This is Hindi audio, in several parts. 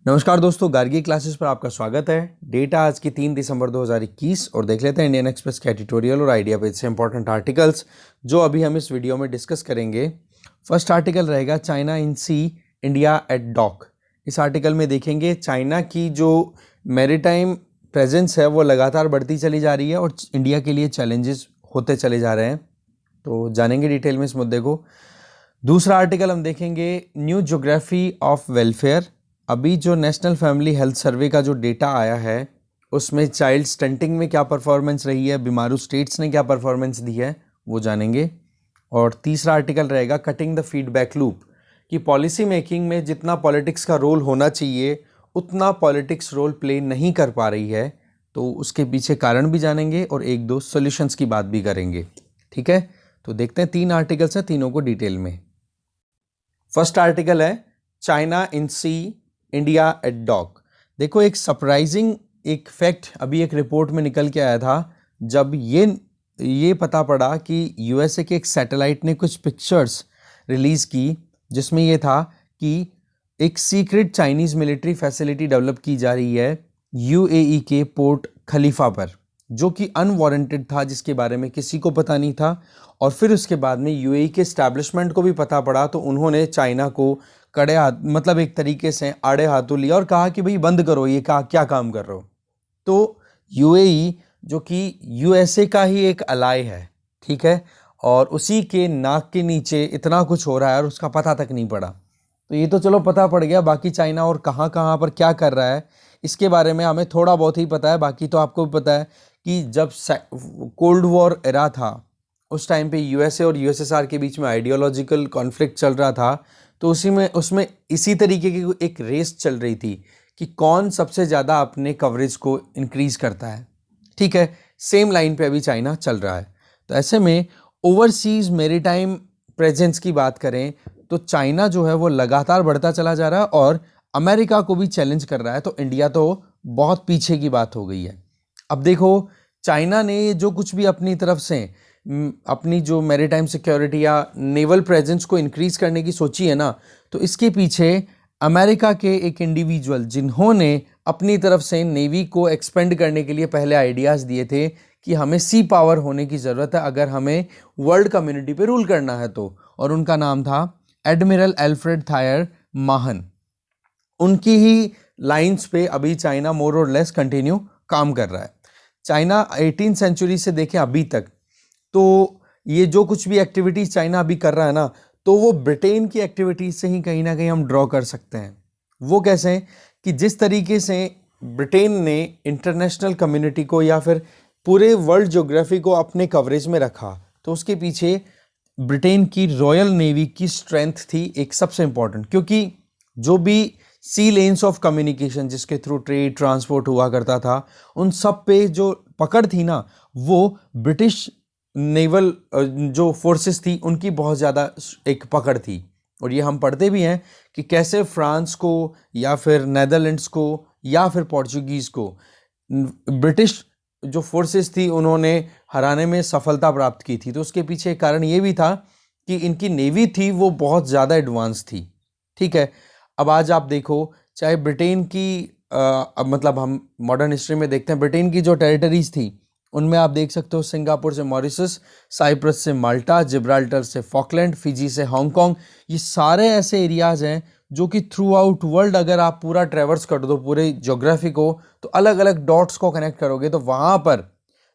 नमस्कार दोस्तों, गार्गी क्लासेस पर आपका स्वागत है। डेट आज की 3 दिसंबर 2021 और देख लेते हैं इंडियन एक्सप्रेस के एडिटोरियल और आइडिया पेज से इंपॉर्टेंट आर्टिकल्स जो अभी हम इस वीडियो में डिस्कस करेंगे। फर्स्ट आर्टिकल रहेगा China in sea, India at dock. इस आर्टिकल में देखेंगे चाइना की जो मैरीटाइम प्रेजेंस है वो लगातार बढ़ती चली जा रही है और इंडिया के लिए चैलेंजेस होते चले जा रहे हैं। तो जानेंगे डिटेल में इस मुद्दे को। दूसरा आर्टिकल हम देखेंगे न्यू ज्योग्राफी ऑफ वेलफेयर। अभी जो नेशनल फैमिली हेल्थ सर्वे का जो डेटा आया है उसमें चाइल्ड स्टंटिंग में क्या परफॉर्मेंस रही है, बीमारू स्टेट्स ने क्या परफॉर्मेंस दी है, वो जानेंगे। और तीसरा आर्टिकल रहेगा कटिंग द फीडबैक लूप, कि पॉलिसी मेकिंग में जितना पॉलिटिक्स का रोल होना चाहिए उतना पॉलिटिक्स रोल प्ले नहीं कर पा रही है, तो उसके पीछे कारण भी जानेंगे और एक दो सॉल्यूशंस की बात भी करेंगे। ठीक है, तो देखते हैं, 3 आर्टिकल्स हैं, तीनों को डिटेल में। फर्स्ट आर्टिकल है China in sea, India at dock. देखो, एक सरप्राइजिंग एक फैक्ट अभी एक रिपोर्ट में निकल के आया था, जब ये पता पड़ा कि यूएसए के एक सैटेलाइट ने कुछ पिक्चर्स रिलीज़ की जिसमें ये था कि एक secret Chinese military facility develop की जा रही है यूएई के पोर्ट खलीफा पर, जो कि अनवारंटेड था, जिसके बारे में किसी को पता नहीं था। और फिर उसके बाद में यूएई के एस्टैब्लिशमेंट को भी पता पड़ा, तो उन्होंने चाइना को कड़े हाथ, मतलब एक तरीके से आड़े हाथों लिया और कहा कि भाई बंद करो, ये क्या काम कर रहे हो। तो यूएई जो कि यूएसए का ही एक अलाय है, ठीक है, और उसी के नाक के नीचे इतना कुछ हो रहा है और उसका पता तक नहीं पड़ा। तो ये तो चलो पता पड़ गया, बाकी चाइना और कहाँ कहाँ पर क्या कर रहा है इसके बारे में हमें थोड़ा बहुत ही पता है। बाकी तो आपको भी पता है कि जब कोल्ड वॉर एरा था उस टाइम पे यूएसए और यूएसएसआर के बीच में आइडियोलॉजिकल कॉन्फ्लिक्ट चल रहा था, तो उसमें इसी तरीके की एक रेस चल रही थी कि कौन सबसे ज़्यादा अपने कवरेज को इंक्रीज़ करता है। ठीक है, सेम लाइन पे अभी चाइना चल रहा है। तो ऐसे में ओवरसीज मेरीटाइम प्रेजेंस की बात करें तो चाइना जो है वो लगातार बढ़ता चला जा रहा है और अमेरिका को भी चैलेंज कर रहा है। तो इंडिया तो बहुत पीछे की बात हो गई है। अब देखो, चाइना ने जो कुछ भी अपनी तरफ से अपनी जो मैरीटाइम सिक्योरिटी या नेवल प्रेजेंस को इंक्रीज करने की सोची है ना, तो इसके पीछे अमेरिका के एक इंडिविजुअल जिन्होंने अपनी तरफ से नेवी को एक्सपेंड करने के लिए पहले आइडियाज़ दिए थे कि हमें सी पावर होने की ज़रूरत है अगर हमें वर्ल्ड कम्युनिटी पे रूल करना है तो, और उनका नाम था एडमिरल एल्फ्रेड थायर माहन। उनकी ही लाइंस पे अभी चाइना मोर और लेस कंटिन्यू काम कर रहा है। चाइना 18th सेंचुरी से देखें अभी तक, तो ये जो कुछ भी एक्टिविटीज़ चाइना अभी कर रहा है ना, तो वो ब्रिटेन की एक्टिविटीज़ से ही कहीं ना कहीं हम ड्रॉ कर सकते हैं। वो कैसे, कि जिस तरीके से ब्रिटेन ने इंटरनेशनल कम्युनिटी को या फिर पूरे वर्ल्ड ज्योग्राफी को अपने कवरेज में रखा, तो उसके पीछे ब्रिटेन की रॉयल नेवी की स्ट्रेंथ थी एक सबसे इम्पॉर्टेंट, क्योंकि जो भी सी लेन्स ऑफ कम्युनिकेशन जिसके थ्रू ट्रेड ट्रांसपोर्ट हुआ करता था, उन सब पे जो पकड़ थी ना, वो ब्रिटिश नेवल जो फोर्सेस थी उनकी बहुत ज़्यादा एक पकड़ थी। और ये हम पढ़ते भी हैं कि कैसे फ्रांस को या फिर नेदरलैंड्स को या फिर पोर्चुगीज़ को ब्रिटिश जो फोर्सेस थी उन्होंने हराने में सफलता प्राप्त की थी। तो उसके पीछे एक कारण ये भी था कि इनकी नेवी थी वो बहुत ज़्यादा एडवांस थी। ठीक है, अब आज आप देखो, चाहे ब्रिटेन की अब मतलब हम मॉडर्न हिस्ट्री में देखते हैं, ब्रिटेन की जो टेरिटरीज थी उनमें आप देख सकते हो सिंगापुर से मॉरिशस, साइप्रस से माल्टा, जिब्राल्टर से फॉकलैंड, फिजी से हांगकांग, ये सारे ऐसे एरियाज़ हैं जो कि थ्रू आउट वर्ल्ड अगर आप पूरा ट्रेवर्स कर दो पूरे ज्योग्राफी को, तो अलग अलग डॉट्स को कनेक्ट करोगे तो वहाँ पर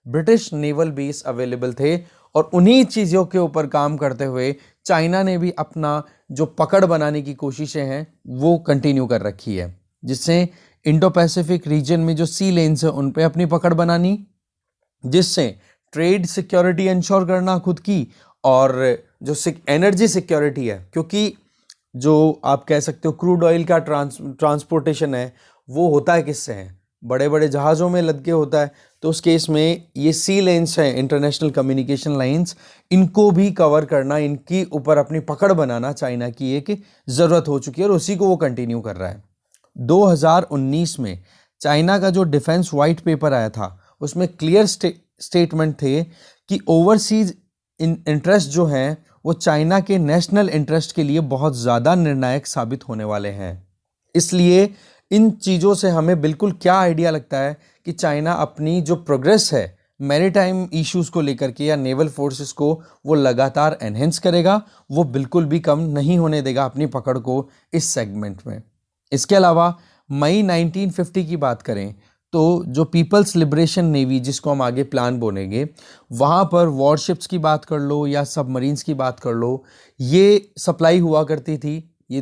ब्रिटिश नेवल बेस अवेलेबल थे। और उन्हीं चीज़ों के ऊपर काम करते हुए चाइना ने भी अपना जो पकड़ बनाने की कोशिशें हैं वो कंटिन्यू कर रखी है, जिससे इंडो पैसिफिक रीजन में जो सी लेन्स है उन पे अपनी पकड़ बनानी, जिससे ट्रेड सिक्योरिटी इंश्योर करना खुद की, और जो एनर्जी सिक्योरिटी है, क्योंकि जो आप कह सकते हो क्रूड ऑयल का ट्रांसपोर्टेशन है वो होता है किससे है, बड़े बड़े जहाज़ों में लद के होता है। तो उस केस में ये सी लेन्स हैं, इंटरनेशनल कम्युनिकेशन लाइंस, इनको भी कवर करना, इनकी ऊपर अपनी पकड़ बनाना चाइना की एक ज़रूरत हो चुकी है और उसी को वो कंटिन्यू कर रहा है। 2019 में चाइना का जो डिफेंस वाइट पेपर आया था उसमें क्लियर स्टेटमेंट थे कि ओवरसीज इंटरेस्ट जो हैं वो चाइना के नेशनल इंटरेस्ट के लिए बहुत ज़्यादा निर्णायक साबित होने वाले हैं। इसलिए इन चीज़ों से हमें बिल्कुल क्या आइडिया लगता है कि चाइना अपनी जो प्रोग्रेस है मैरीटाइम इश्यूज़ को लेकर के या नेवल फोर्सेस को वो लगातार एनहेंस करेगा, वो बिल्कुल भी कम नहीं होने देगा अपनी पकड़ को इस सेगमेंट में। इसके अलावा मई 1950 की बात करें तो जो पीपल्स लिबरेशन नेवी, जिसको हम आगे प्लान बोलेंगे, वहाँ पर वॉरशिप्स की बात कर लो या सबमरीन्स की बात कर लो, ये सप्लाई हुआ करती थी। ये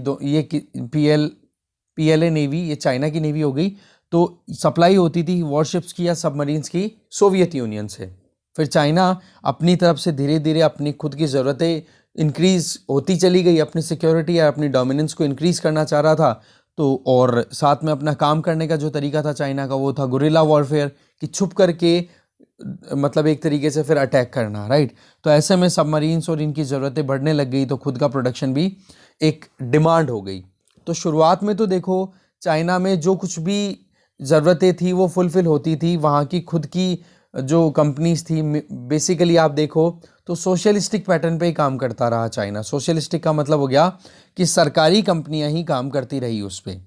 पीएलए नेवी, ये चाइना की नेवी हो गई, तो सप्लाई होती थी वॉरशिप्स की या सबमरीन्स की सोवियत यूनियन से। फिर चाइना अपनी तरफ से धीरे धीरे अपनी खुद की ज़रूरतें इंक्रीज़ होती चली गई, अपनी सिक्योरिटी या अपनी डोमिनेंस को इंक्रीज़ करना चाह रहा था। तो और साथ में अपना काम करने का जो तरीका था चाइना का, वो था गुरिल्ला वॉरफेयर, कि छुप करके मतलब एक तरीके से फिर अटैक करना, राइट। तो ऐसे में सबमरीन्स और इनकी ज़रूरतें बढ़ने लग गई, तो खुद का प्रोडक्शन भी एक डिमांड हो गई। तो शुरुआत में तो देखो चाइना में जो कुछ भी ज़रूरतें थी वो फुलफ़िल होती थी, वहाँ की खुद की जो कंपनीज थी, बेसिकली आप देखो तो सोशलिस्टिक पैटर्न पे ही काम करता रहा चाइना। सोशलिस्टिक का मतलब हो गया कि सरकारी कंपनियां ही काम करती रही उस पर,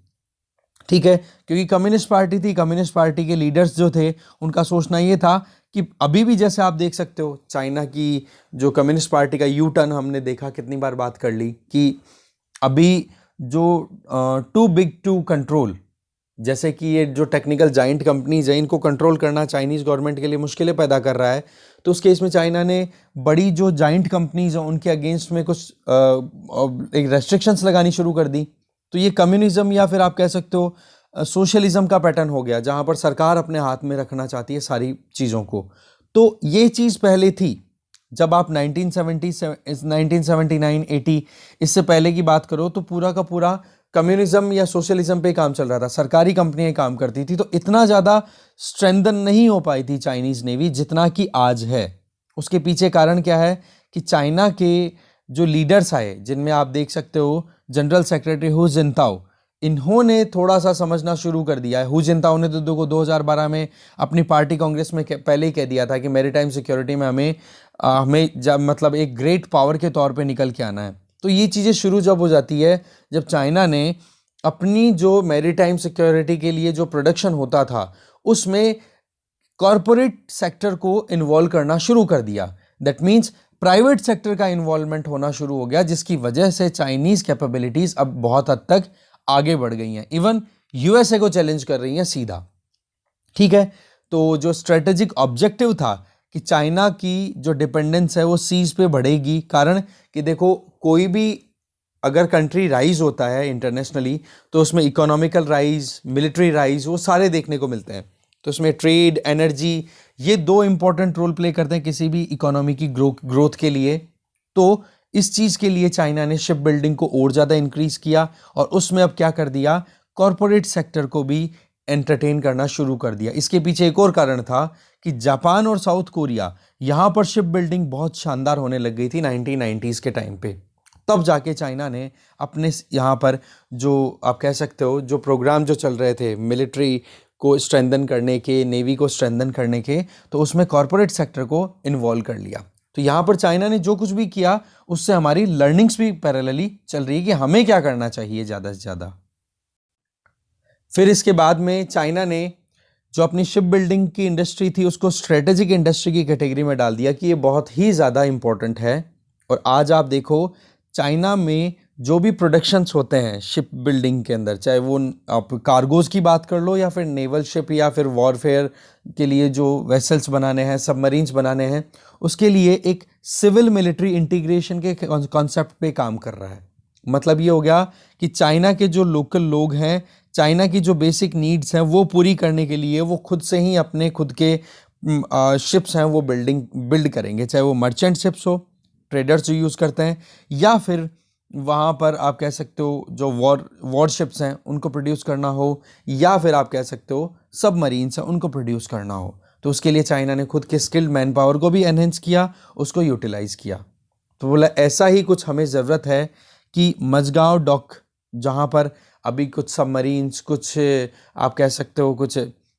ठीक है, क्योंकि कम्युनिस्ट पार्टी थी। कम्युनिस्ट पार्टी के लीडर्स जो थे उनका सोचना ये था कि अभी भी जैसे आप देख सकते हो चाइना की जो कम्युनिस्ट पार्टी का यू टर्न हमने देखा, कितनी बार बात कर ली कि अभी जो टू बिग टू कंट्रोल, जैसे कि ये जो टेक्निकल जाइंट कंपनीज हैं, इनको कंट्रोल करना चाइनीज़ गवर्नमेंट के लिए मुश्किलें पैदा कर रहा है। तो उस केस में चाइना ने बड़ी जो जाइंट कंपनीज हैं उनके अगेंस्ट में कुछ एक रेस्ट्रिक्शंस लगानी शुरू कर दी। तो ये कम्युनिज्म या फिर आप कह सकते हो सोशलिज्म का पैटर्न हो गया, जहाँ पर सरकार अपने हाथ में रखना चाहती है सारी चीज़ों को। तो ये चीज़ पहले थी जब आप 1979 80 इससे पहले की बात करो, तो पूरा का पूरा कम्युनिज्म या सोशलिज्म पे काम चल रहा था, सरकारी कंपनियां काम करती थी। तो इतना ज़्यादा स्ट्रेंथन नहीं हो पाई थी चाइनीज़ नेवी जितना कि आज है। उसके पीछे कारण क्या है कि चाइना के जो लीडर्स आए, जिनमें आप देख सकते हो जनरल सेक्रेटरी हु जिनताओ, इन्होंने थोड़ा सा समझना शुरू कर दिया है। हु जिनताओ ने तो 2012 में अपनी पार्टी कांग्रेस में पहले ही कह दिया था कि मैरीटाइम सिक्योरिटी में हमें जब मतलब एक ग्रेट पावर के तौर पे निकल के आना है। तो ये चीज़ें शुरू जब हो जाती है जब चाइना ने अपनी जो मैरीटाइम सिक्योरिटी के लिए जो प्रोडक्शन होता था उसमें कॉरपोरेट सेक्टर को इन्वॉल्व करना शुरू कर दिया। दैट मीन्स प्राइवेट सेक्टर का इन्वॉल्वमेंट होना शुरू हो गया, जिसकी वजह से चाइनीज़ कैपेबिलिटीज़ अब बहुत हद तक आगे बढ़ गई हैं, इवन यूएसए को चैलेंज कर रही हैं सीधा, ठीक है। तो जो स्ट्रेटेजिक ऑब्जेक्टिव था कि चाइना की जो डिपेंडेंस है वो सीज पे बढ़ेगी, कारण कि देखो कोई भी अगर कंट्री राइज होता है इंटरनेशनली तो उसमें इकोनॉमिकल राइज, मिलिट्री राइज, वो सारे देखने को मिलते हैं। तो उसमें ट्रेड, एनर्जी, ये दो इंपॉर्टेंट रोल प्ले करते हैं किसी भी इकोनॉमी की ग्रोथ के लिए। तो इस चीज़ के लिए चाइना ने शिप बिल्डिंग को और ज़्यादा इंक्रीज किया और उसमें अब क्या कर दिया, कॉरपोरेट सेक्टर को भी एंटरटेन करना शुरू कर दिया। इसके पीछे एक और कारण था कि जापान और साउथ कोरिया, यहाँ पर शिप बिल्डिंग बहुत शानदार होने लग गई थी 1990s के टाइम पे। तब जाके चाइना ने अपने यहाँ पर जो आप कह सकते हो जो प्रोग्राम जो चल रहे थे मिलिट्री को स्ट्रेंथन करने के, नेवी को स्ट्रेंथन करने के, तो उसमें कॉरपोरेट सेक्टर को इन्वॉल्व कर लिया। तो यहाँ पर चाइना ने जो कुछ भी किया उससे हमारी लर्निंग्स भी पैरेलली चल रही है कि हमें क्या करना चाहिए ज़्यादा से ज़्यादा। फिर इसके बाद में चाइना ने जो अपनी शिप बिल्डिंग की इंडस्ट्री थी उसको स्ट्रेटेजिक इंडस्ट्री की कैटेगरी में डाल दिया कि ये बहुत ही ज़्यादा इंपॉर्टेंट है। और आज आप देखो चाइना में जो भी प्रोडक्शंस होते हैं शिप बिल्डिंग के अंदर, चाहे वो आप कार्गोज की बात कर लो या फिर नेवल शिप या फिर वॉरफेयर के लिए जो वेसल्स बनाने हैं, सबमरीन्स बनाने हैं, उसके लिए एक सिविल मिलिट्री इंटीग्रेशन के कॉन्सेप्ट पे काम कर रहा है। मतलब ये हो गया कि चाइना के जो लोकल लोग हैं, चाइना की जो बेसिक नीड्स हैं वो पूरी करने के लिए वो खुद से ही अपने खुद के शिप्स हैं वो बिल्ड करेंगे, चाहे वो मर्चेंट शिप्स हो, ट्रेडर्स जो यूज़ करते हैं, या फिर वहाँ पर आप कह सकते हो जो वॉरशिप्स हैं उनको प्रोड्यूस करना हो, या फिर आप कह सकते हो सबमरीन्स हैं उनको प्रोड्यूस करना हो। तो उसके लिए चाइना ने खुद के स्किल्ड मैन पावर को भी एनहेंस किया, उसको यूटिलाइज़ किया। तो बोला ऐसा ही कुछ हमें ज़रूरत है कि मझगांव डॉक, जहाँ पर अभी कुछ सबमरीन्स, कुछ आप कह सकते हो कुछ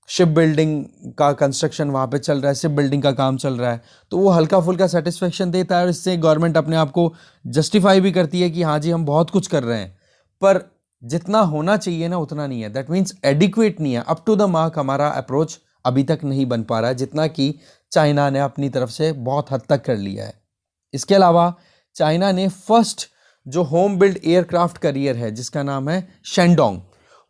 शिप बिल्डिंग का कंस्ट्रक्शन वहाँ पे चल रहा है, शिप बिल्डिंग का काम चल रहा है, तो वो हल्का फुल्का सेटिस्फेक्शन देता है और इससे गवर्नमेंट अपने आप को जस्टिफाई भी करती है कि हाँ जी हम बहुत कुछ कर रहे हैं। पर जितना होना चाहिए ना उतना नहीं है, दैट मीन्स एडिक्वेट नहीं है, अप टू द मार्क हमारा अप्रोच अभी तक नहीं बन पा रहा है जितना कि चाइना ने अपनी तरफ से बहुत हद तक कर लिया है। इसके अलावा चाइना ने फर्स्ट जो होम बिल्ड एयरक्राफ्ट कैरियर है जिसका नाम है शेंडोंग,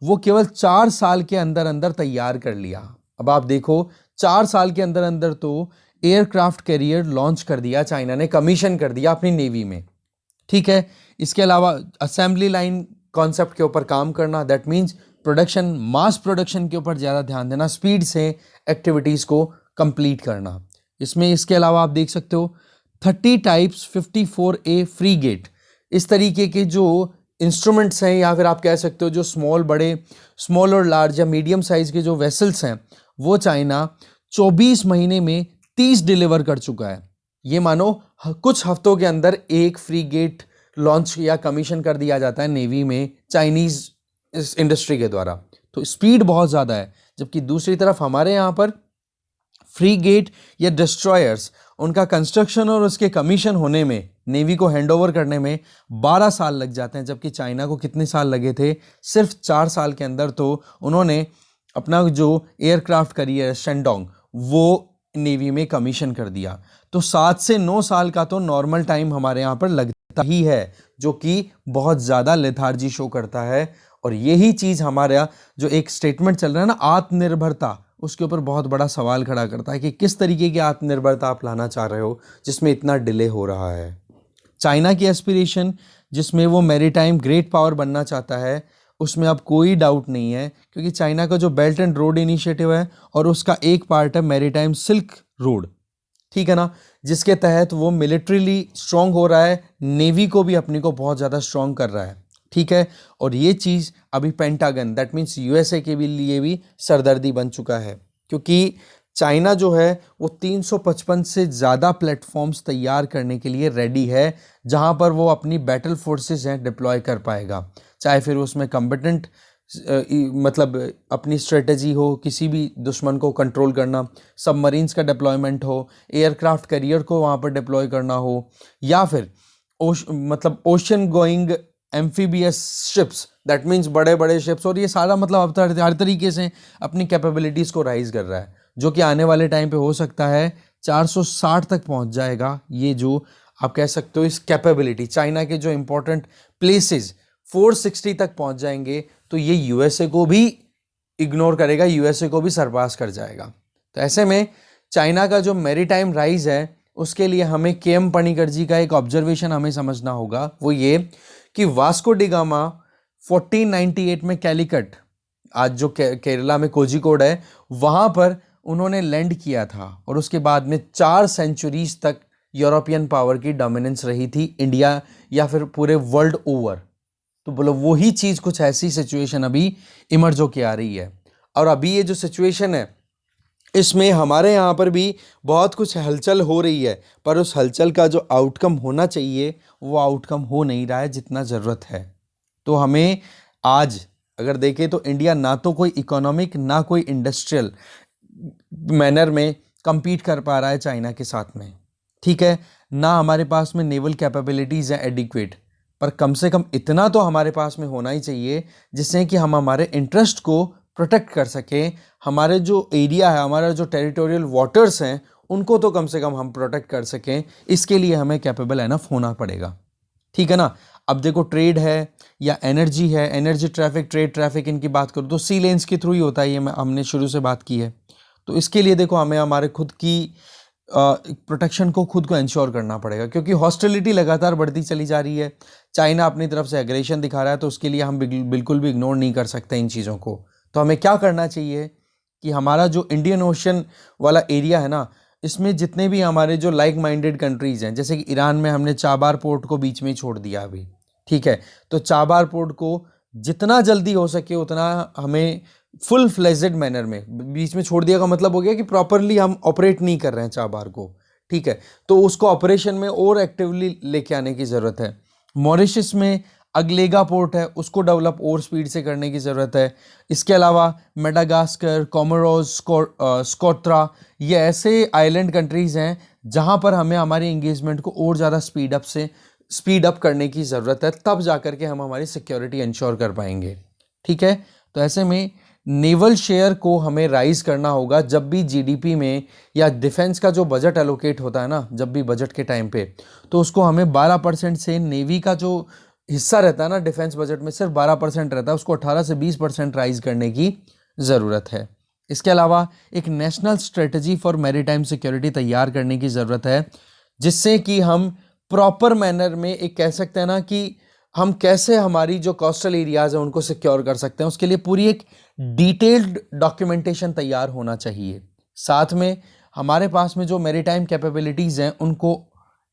वो केवल 4 साल के अंदर अंदर तैयार कर लिया। अब आप देखो 4 साल के अंदर अंदर तो एयरक्राफ्ट कैरियर लॉन्च कर दिया चाइना ने, कमीशन कर दिया अपनी नेवी में, ठीक है। इसके अलावा असेंबली लाइन कॉन्सेप्ट के ऊपर काम करना, that means production, mass production के ऊपर ज़्यादा ध्यान देना, स्पीड से एक्टिविटीज़ को कंप्लीट करना। इसमें इसके अलावा आप देख सकते हो 30 टाइप्स 54A फ्री गेट, इस तरीके के जो इंस्ट्रूमेंट्स हैं या फिर आप कह सकते हो जो स्मॉल और लार्ज या मीडियम साइज़ के जो वेसल्स हैं वो चाइना 24 महीने में 30 डिलीवर कर चुका है। ये मानो कुछ हफ्तों के अंदर एक फ्री गेट लॉन्च या कमीशन कर दिया जाता है नेवी में चाइनीज़ इंडस्ट्री के द्वारा, तो स्पीड बहुत ज़्यादा है। जबकि दूसरी तरफ हमारे यहाँ पर फ्री गेट या डिस्ट्रॉयर्स, उनका कंस्ट्रक्शन और उसके कमीशन होने में, नेवी को हैंडओवर करने में 12 साल लग जाते हैं, जबकि चाइना को कितने साल लगे थे, सिर्फ 4 साल के अंदर तो उन्होंने अपना जो एयरक्राफ्ट कैरियर शेंडोंग वो नेवी में कमीशन कर दिया। तो 7 से 9 साल का तो नॉर्मल टाइम हमारे यहाँ पर लगता ही है, जो कि बहुत ज़्यादा लेथार्जी शो करता है। और यही चीज़ हमारा जो एक स्टेटमेंट चल रहा है ना आत्मनिर्भरता, उसके ऊपर बहुत बड़ा सवाल खड़ा करता है कि किस तरीके की आत्मनिर्भरता आप लाना चाह रहे हो जिसमें इतना डिले हो रहा है। चाइना की एस्पिरेशन जिसमें वो मैरीटाइम ग्रेट पावर बनना चाहता है, उसमें अब कोई डाउट नहीं है, क्योंकि चाइना का जो बेल्ट एंड रोड इनिशिएटिव है और उसका एक पार्ट है मैरीटाइम सिल्क रोड, ठीक है ना, जिसके तहत वो मिलिट्रीली स्ट्रांग हो रहा है, नेवी को भी अपनी को बहुत ज़्यादा स्ट्रांग कर रहा है, ठीक है। और ये चीज़ अभी पेंटागन, दैट मीन्स यूएसए के भी लिए भी सरदर्दी बन चुका है, क्योंकि चाइना जो है वो 355 से ज़्यादा प्लेटफॉर्म्स तैयार करने के लिए रेडी है, जहां पर वो अपनी बैटल फोर्सेस हैं डिप्लॉय कर पाएगा, चाहे फिर उसमें कम्बटेंट मतलब अपनी स्ट्रेटजी हो, किसी भी दुश्मन को कंट्रोल करना, सबमरीन्स का डिप्लॉयमेंट हो, एयरक्राफ्ट कैरियर को वहाँ पर डिप्लॉय करना हो, या फिर मतलब ocean going amphibious ships, that means बड़े बड़े शिप्स। और ये सारा मतलब अब हर तरीके से अपनी कैपेबिलिटीज़ को राइज कर रहा है, जो कि आने वाले टाइम पे हो सकता है 460 तक पहुंच जाएगा। ये जो आप कह सकते हो इस कैपेबिलिटी, चाइना के जो इंपॉर्टेंट प्लेसेस 460 तक पहुंच जाएंगे, तो ये यूएसए को भी इग्नोर करेगा, यूएसए को भी सरपास कर जाएगा। तो ऐसे में चाइना का जो मैरीटाइम राइज है उसके लिए हमें के.एम. पणिकर जी का एक ऑब्जर्वेशन हमें समझना होगा, वो ये कि वास्को डी गामा 1498 में कैलिकट, आज जो केरला में कोझिकोड है, वहाँ पर उन्होंने लैंड किया था, और उसके बाद में 4 सेंचुरीज तक यूरोपियन पावर की डोमिनेंस रही थी इंडिया या फिर पूरे वर्ल्ड ओवर। तो बोलो वही चीज़, कुछ ऐसी सिचुएशन अभी इमर्ज होके आ रही है। और अभी ये जो सिचुएशन है इसमें हमारे यहाँ पर भी बहुत कुछ हलचल हो रही है, पर उस हलचल का जो आउटकम होना चाहिए वो आउटकम हो नहीं रहा है जितना ज़रूरत है। तो हमें आज अगर देखें तो इंडिया ना तो कोई इकोनॉमिक ना कोई इंडस्ट्रियल मैनर में compete कर पा रहा है चाइना के साथ में, ठीक है, ना हमारे पास में नेवल कैपेबिलिटीज़ हैं एडिक्वेट, पर कम से कम इतना तो हमारे पास में होना ही चाहिए जिससे कि हम हमारे इंटरेस्ट को प्रोटेक्ट कर सकें, हमारे जो एरिया है, हमारा जो टेरिटोरियल वाटर्स हैं, उनको तो कम से कम हम प्रोटेक्ट कर सकें। इसके लिए हमें कैपेबल एनफ होना पड़ेगा, ठीक है ना। अब देखो ट्रेड है या एनर्जी है, एनर्जी ट्रैफिक, ट्रेड ट्रैफिक, इनकी बात करूँ तो सी लेन्स के थ्रू ही होता है, ये हमने शुरू से बात की है। तो इसके लिए देखो हमें हमारे खुद की प्रोटेक्शन को खुद को इंश्योर करना पड़ेगा, क्योंकि हॉस्टिलिटी लगातार बढ़ती चली जा रही है, चाइना अपनी तरफ से एग्रेशन दिखा रहा है, तो उसके लिए हम बिल्कुल भी इग्नोर नहीं कर सकते इन चीज़ों को। तो हमें क्या करना चाहिए कि हमारा जो इंडियन ओशन वाला एरिया है ना, इसमें जितने भी हमारे जो लाइक माइंडेड कंट्रीज़ हैं, जैसे कि ईरान में हमने चाबार पोर्ट को बीच में ही छोड़ दिया अभी, ठीक है, तो चाबार पोर्ट को जितना जल्दी हो सके उतना हमें फुल फ्लेजेड मैनर में, बीच में छोड़ दिया का मतलब हो गया कि प्रॉपरली हम ऑपरेट नहीं कर रहे हैं चाबार को, ठीक है, तो उसको ऑपरेशन में और एक्टिवली लेके आने की ज़रूरत है। मॉरिशस में अगलेगा पोर्ट है, उसको डेवलप और स्पीड से करने की ज़रूरत है। इसके अलावा मेडागास्कर, कोमोरोस, स्कोत्रा, ये ऐसे आइलैंड कंट्रीज़ हैं जहाँ पर हमें हमारी इंगेजमेंट को और ज़्यादा स्पीड अप से स्पीड अप करने की ज़रूरत है, तब जाकर के हम हमारी सिक्योरिटी इंश्योर कर पाएंगे। ठीक है, तो ऐसे में नेवल शेयर को हमें राइज करना होगा। जब भी जीडीपी में या डिफेंस का जो बजट एलोकेट होता है ना, जब भी बजट के टाइम पे, तो उसको हमें 12% से, नेवी का जो हिस्सा रहता है ना डिफेंस बजट में सिर्फ 12% रहता है, उसको 18 से 20% राइज करने की ज़रूरत है। इसके अलावा एक national strategy for maritime security तैयार करने की ज़रूरत है, जिससे कि हम प्रॉपर मैनर में एक कह सकते हैं ना कि हम कैसे हमारी जो कोस्टल एरियाज है उनको सिक्योर कर सकते हैं, उसके लिए पूरी एक डिटेल्ड डॉक्यूमेंटेशन तैयार होना चाहिए। साथ में हमारे पास में जो मैरीटाइम कैपेबिलिटीज़ हैं, उनको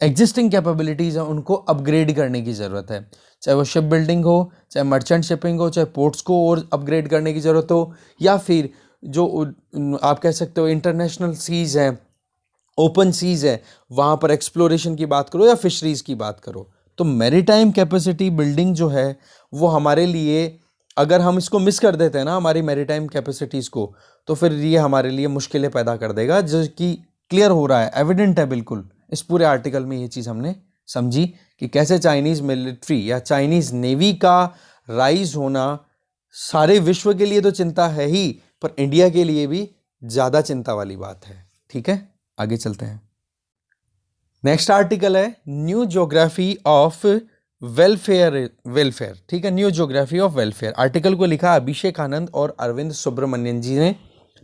एग्जिस्टिंग कैपेबिलिटीज़ हैं उनको अपग्रेड करने की ज़रूरत है। चाहे वो शिप बिल्डिंग हो, चाहे मर्चेंट शिपिंग हो, चाहे पोर्ट्स को और अपग्रेड करने की ज़रूरत हो, या फिर जो आप कह सकते हो इंटरनेशनल सीज़ हैं, ओपन सीज़ है, वहाँ पर एक्सप्लोरेशन की बात करो या फिशरीज़ की बात करो, तो मैरीटाइम कैपेसिटी बिल्डिंग जो है वो हमारे लिए, अगर हम इसको मिस कर देते हैं ना हमारी मैरीटाइम कैपेसिटीज़ को, तो फिर ये हमारे लिए मुश्किलें पैदा कर देगा, जो कि क्लियर हो रहा है, एविडेंट है बिल्कुल। इस पूरे आर्टिकल में ये चीज़ हमने समझी कि कैसे चाइनीज़ मिलिट्री या चाइनीज़ नेवी का राइज होना सारे विश्व के लिए तो चिंता है ही, पर इंडिया के लिए भी ज़्यादा चिंता वाली बात है। ठीक है, आगे चलते हैं। नेक्स्ट आर्टिकल है न्यू ज्योग्राफी ऑफ वेलफेयर। ठीक है, new geography of welfare. Article को लिखा अभिषेक आनंद और अरविंद सुब्रमण्यन जी ने।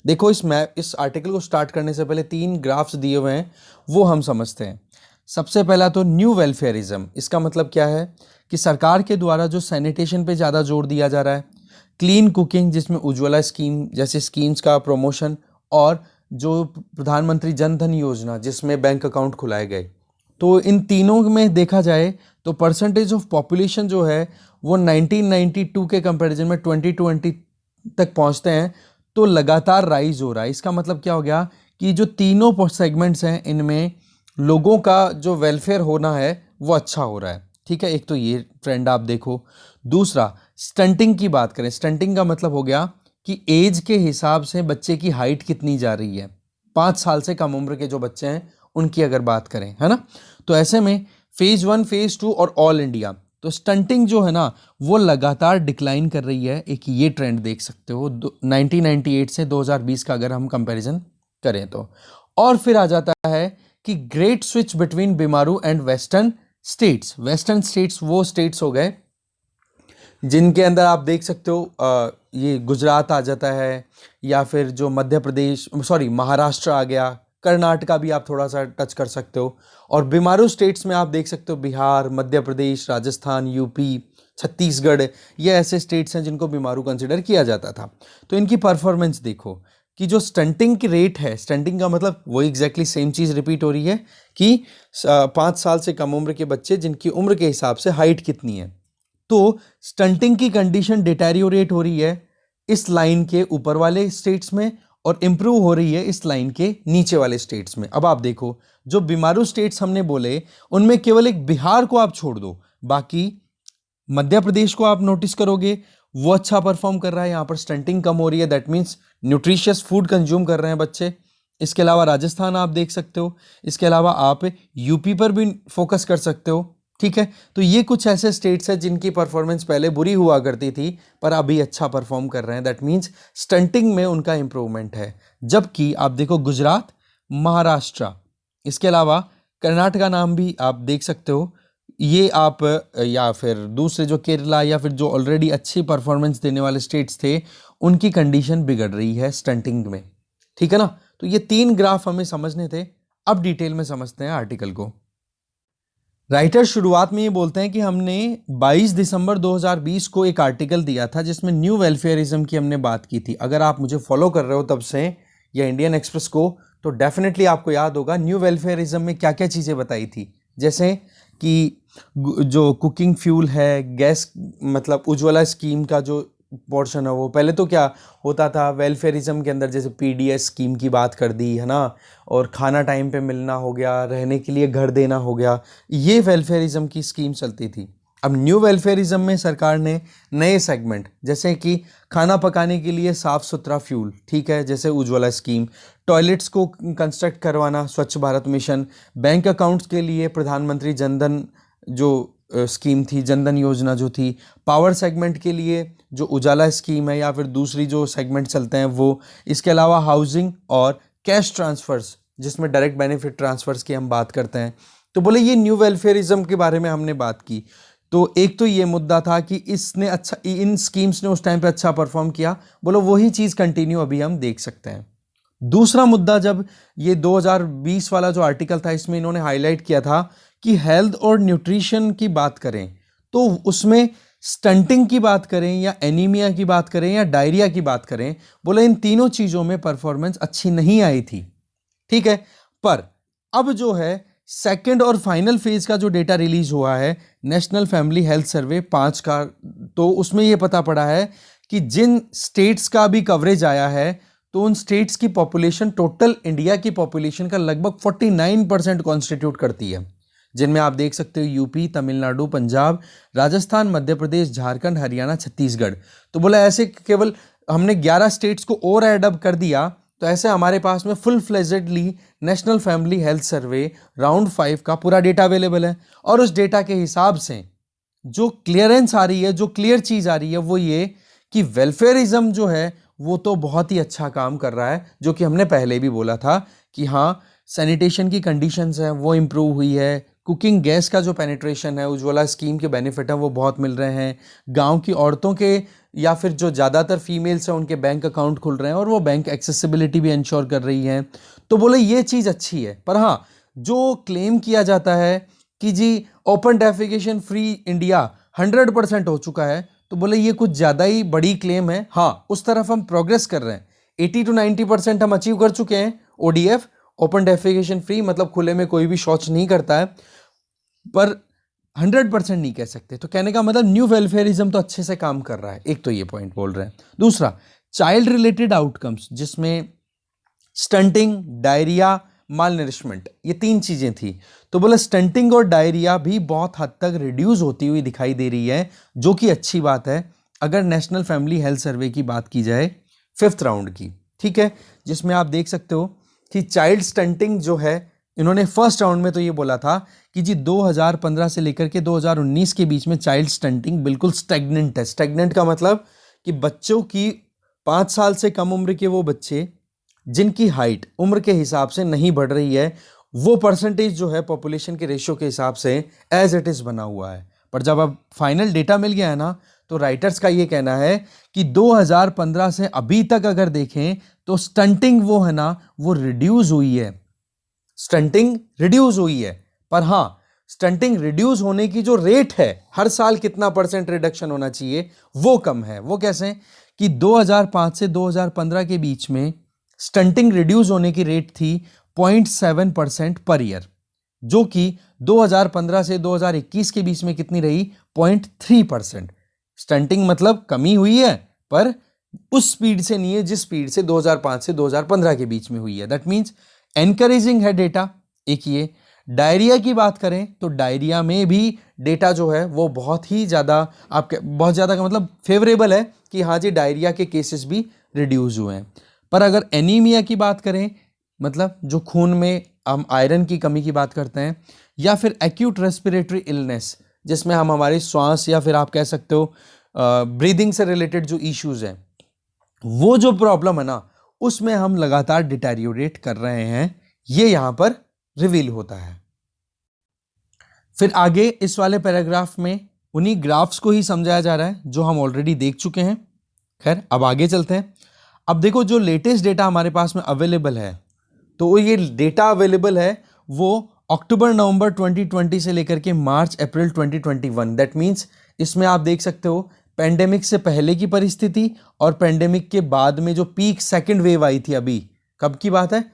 देखो, इस आर्टिकल को स्टार्ट करने से पहले 3 ग्राफ्स दिए हुए हैं, वो हम समझते हैं। सबसे पहला तो न्यू वेलफेयरिज्म, इसका मतलब क्या है कि सरकार के द्वारा जो सैनिटेशन पे ज़्यादा जोर दिया जा रहा है, क्लीन कुकिंग जिसमें उज्ज्वला स्कीम जैसे स्कीम्स का प्रमोशन, और जो प्रधानमंत्री जन धन योजना जिसमें बैंक अकाउंट खुलाए गए, तो इन तीनों में देखा जाए तो परसेंटेज ऑफ पॉपुलेशन जो है वो 1992 के कंपैरिजन में 2020 तक पहुंचते हैं, तो लगातार राइज हो रहा है। इसका मतलब क्या हो गया कि जो तीनों सेगमेंट्स हैं इनमें लोगों का जो वेलफेयर होना है वो अच्छा हो रहा है। ठीक है, एक तो ये ट्रेंड आप देखो। दूसरा, स्टंटिंग की बात करें, स्टंटिंग का मतलब हो गया कि एज के हिसाब से बच्चे की हाइट कितनी जा रही है। 5 साल से कम उम्र के जो बच्चे हैं उनकी अगर बात करें, है ना, तो ऐसे में फेज़ 1, फेज़ 2 और ऑल इंडिया, तो स्टंटिंग जो है ना वो लगातार डिक्लाइन कर रही है। एक ये ट्रेंड देख सकते हो 1998 से 2020 का अगर हम कंपैरिजन करें तो। और फिर आ जाता है कि great switch between BIMARU and western states. Western states वो स्टेट्स हो गए जिनके अंदर आप देख सकते हो ये गुजरात आ जाता है, या फिर जो मध्य प्रदेश, सॉरी महाराष्ट्र आ गया, कर्नाटका भी आप थोड़ा सा टच कर सकते हो। और बीमारू स्टेट्स में आप देख सकते हो बिहार, मध्य प्रदेश, राजस्थान, यूपी, छत्तीसगढ़, ये ऐसे स्टेट्स हैं जिनको बीमारू कंसिडर किया जाता था। तो इनकी परफॉर्मेंस देखो कि जो स्टंटिंग की रेट है, स्टंटिंग का मतलब वो एग्जैक्टली सेम चीज़ रिपीट हो रही है कि 5 साल से कम उम्र के बच्चे जिनकी उम्र के हिसाब से हाइट कितनी है, तो स्टंटिंग की कंडीशन डिटेरियोरेट हो रही है इस लाइन के ऊपर वाले स्टेट्स में और इंप्रूव हो रही है इस लाइन के नीचे वाले स्टेट्स में। अब आप देखो, जो बीमारू स्टेट्स हमने बोले उनमें केवल एक बिहार को आप छोड़ दो, बाकी मध्य प्रदेश को आप नोटिस करोगे वो अच्छा परफॉर्म कर रहा है, यहाँ पर स्टंटिंग कम हो रही है, that means nutritious food consume कर रहे हैं बच्चे। इसके अलावा राजस्थान आप देख सकते हो, इसके अलावा आप यूपी पर भी फोकस कर सकते हो। ठीक है, तो ये कुछ ऐसे स्टेट्स हैं जिनकी परफॉर्मेंस पहले बुरी हुआ करती थी पर अभी अच्छा परफॉर्म कर रहे हैं, दैट मीन्स स्टंटिंग में उनका इंप्रूवमेंट है। जबकि आप देखो गुजरात, महाराष्ट्र, इसके अलावा कर्नाटका नाम भी आप देख सकते हो, ये आप या फिर दूसरे जो केरला या फिर जो ऑलरेडी अच्छी परफॉर्मेंस देने वाले स्टेट्स थे उनकी कंडीशन बिगड़ रही है स्टंटिंग में। ठीक है ना, तो ये 3 ग्राफ हमें समझने थे। अब डिटेल में समझते हैं आर्टिकल को। राइटर शुरुआत में ये बोलते हैं कि हमने 22 दिसंबर 2020 को एक आर्टिकल दिया था जिसमें न्यू वेलफेयरिज्म की हमने बात की थी। अगर आप मुझे फॉलो कर रहे हो तब से या इंडियन एक्सप्रेस को, तो डेफिनेटली आपको याद होगा न्यू वेलफेयरिज्म में क्या क्या चीज़ें बताई थी। जैसे कि जो कुकिंग फ्यूल है, गैस मतलब उज्ज्वला स्कीम का जो पोर्शन है वो पहले तो क्या होता था वेलफेयरिज्म के अंदर, जैसे पीडीएस स्कीम की बात कर दी है ना, और खाना टाइम पे मिलना हो गया, रहने के लिए घर देना हो गया, ये वेलफेयरिज्म की स्कीम चलती थी। अब न्यू वेलफेयरिज्म में सरकार ने नए सेगमेंट जैसे कि खाना पकाने के लिए साफ़ सुथरा फ्यूल, ठीक है, जैसे उज्ज्वला स्कीम, टॉयलेट्स को कंस्ट्रक्ट करवाना, स्वच्छ भारत मिशन, बैंक अकाउंट्स के लिए प्रधानमंत्री जनधन जो स्कीम थी, जनधन योजना जो थी, पावर सेगमेंट के लिए जो उजाला स्कीम है या फिर दूसरी जो सेगमेंट चलते हैं वो, इसके अलावा हाउसिंग और कैश ट्रांसफर्स जिसमें डायरेक्ट बेनिफिट ट्रांसफर्स की हम बात करते हैं। तो बोले ये न्यू वेलफेयरिज्म के बारे में हमने बात की। तो एक तो ये मुद्दा था कि इसने अच्छा, इन स्कीम्स ने उस टाइम पे अच्छा परफॉर्म किया, बोलो वही चीज़ कंटिन्यू अभी हम देख सकते हैं। दूसरा मुद्दा, जब ये 2020 वाला जो आर्टिकल था इसमें इन्होंने हाईलाइट किया था कि हेल्थ और न्यूट्रिशन की बात करें तो उसमें स्टंटिंग की बात करें या एनीमिया की बात करें या डायरिया की बात करें, बोले इन तीनों चीज़ों में परफॉर्मेंस अच्छी नहीं आई थी। ठीक है, पर अब जो है सेकंड और फाइनल फेज का जो डेटा रिलीज हुआ है नेशनल फैमिली हेल्थ सर्वे 5 का, तो उसमें यह पता पड़ा है कि जिन स्टेट्स का भी कवरेज आया है तो उन स्टेट्स की पॉपुलेशन टोटल इंडिया की पॉपुलेशन का लगभग 49% कॉन्स्टिट्यूट करती है, जिनमें आप देख सकते हो यूपी, तमिलनाडु, पंजाब, राजस्थान, मध्य प्रदेश, झारखंड, हरियाणा, छत्तीसगढ़। तो बोला ऐसे केवल हमने 11 स्टेट्स को और ऐड अप कर दिया तो ऐसे हमारे पास में full फ्लेजेडली national family health survey round 5 का पूरा डेटा अवेलेबल है। और उस डेटा के हिसाब से जो क्लियरेंस आ रही है, जो क्लियर चीज आ रही है वो ये कि वेलफेयरिज्म जो है वो तो बहुत ही अच्छा काम कर रहा है, जो कि हमने पहले भी बोला था कि हाँ सैनिटेशन की कंडीशंस है वो इम्प्रूव हुई है, कुकिंग गैस का जो पेनिट्रेशन है, उज्ज्वला स्कीम के बेनिफिट हैं वो बहुत मिल रहे हैं, गांव की औरतों के या फिर जो ज़्यादातर फीमेल्स हैं उनके बैंक अकाउंट खुल रहे हैं और वो बैंक एक्सेसिबिलिटी भी इंश्योर कर रही हैं। तो बोले ये चीज़ अच्छी है। पर हाँ, जो क्लेम किया जाता है कि जी ओपन डेफिकेशन फ्री इंडिया 100% हो चुका है, तो बोले ये कुछ ज़्यादा ही बड़ी क्लेम है। हाँ, उस तरफ हम प्रोग्रेस कर रहे हैं, 80 to 90% हम अचीव कर चुके हैं। ओडीएफ ओपन डेफिकेशन फ्री मतलब खुले में कोई भी शौच नहीं करता है, पर 100% नहीं कह सकते। तो कहने का मतलब न्यू वेलफेयरिज्म तो अच्छे से काम कर रहा है, एक तो ये पॉइंट बोल रहे हैं। दूसरा, चाइल्ड रिलेटेड आउटकम्स जिसमें स्टंटिंग, डायरिया, माल नरिशमेंट, ये 3 चीजें थी। तो बोला स्टंटिंग और डायरिया भी बहुत हद तक रिड्यूस होती हुई दिखाई दे रही है, जो कि अच्छी बात है अगर नेशनल फैमिली हेल्थ सर्वे की बात की जाए 5th राउंड की। ठीक है, जिसमें आप देख सकते हो कि चाइल्ड स्टंटिंग जो है, इन्होंने फर्स्ट राउंड में तो ये बोला था कि जी 2015 से लेकर के 2019 के बीच में चाइल्ड स्टंटिंग बिल्कुल स्टैग्नेंट है। स्टैग्नेंट का मतलब कि बच्चों की 5 साल से कम उम्र के वो बच्चे जिनकी हाइट उम्र के हिसाब से नहीं बढ़ रही है, वो परसेंटेज जो है पॉपुलेशन के रेशियो के हिसाब से एज इट इज बना हुआ है। पर जब अब फाइनल डेटा मिल गया है ना, तो राइटर्स का ये कहना है कि 2015 से अभी तक अगर देखें तो स्टंटिंग वो है ना, वो रिड्यूस हुई है। स्टंटिंग रिड्यूस हुई है, पर हाँ स्टंटिंग रिड्यूस होने की जो रेट है, हर साल कितना परसेंट रिडक्शन होना चाहिए, वो कम है। वो कैसे कि 2005 से 2015 के बीच में स्टंटिंग रिड्यूस होने की रेट थी 0.7% पर ईयर, जो कि 2015 से 2021 के बीच में कितनी रही, 0.3%। स्टंटिंग मतलब कमी हुई है, पर उस स्पीड से नहीं है जिस स्पीड से 2005 से 2015 के बीच में हुई है। दैट मीन्स एनकरेजिंग है डेटा। एक ये डायरिया की बात करें तो डायरिया में भी डेटा जो है वो बहुत ही ज़्यादा, आपके बहुत ज़्यादा का मतलब फेवरेबल है कि हाँ जी डायरिया के केसेस भी रिड्यूस हुए हैं। पर अगर एनीमिया की बात करें, मतलब जो खून में हम आयरन की कमी की बात करते हैं, या फिर एक्यूट रेस्पिरेटरी इलनेस जिसमें हम हमारी श्वास या फिर आप कह सकते हो ब्रीदिंग से रिलेटेड जो इश्यूज हैं, वो जो प्रॉब्लम है ना, उसमें हम लगातार डिटेरियोरेट कर रहे हैं, ये यहां पर रिवील होता है। फिर आगे इस वाले पैराग्राफ में उन्हीं ग्राफ्स को ही समझाया जा रहा है जो हम ऑलरेडी देख चुके हैं। खैर अब आगे चलते हैं। अब देखो जो लेटेस्ट डेटा हमारे पास में अवेलेबल है, तो ये डेटा अवेलेबल है वो अक्टूबर नवंबर 2020 से लेकर के मार्च अप्रैल 2021। दैट मीन्स इसमें आप देख सकते हो पेंडेमिक से पहले की परिस्थिति और पेंडेमिक के बाद में जो पीक सेकंड वेव आई थी, अभी कब की बात है,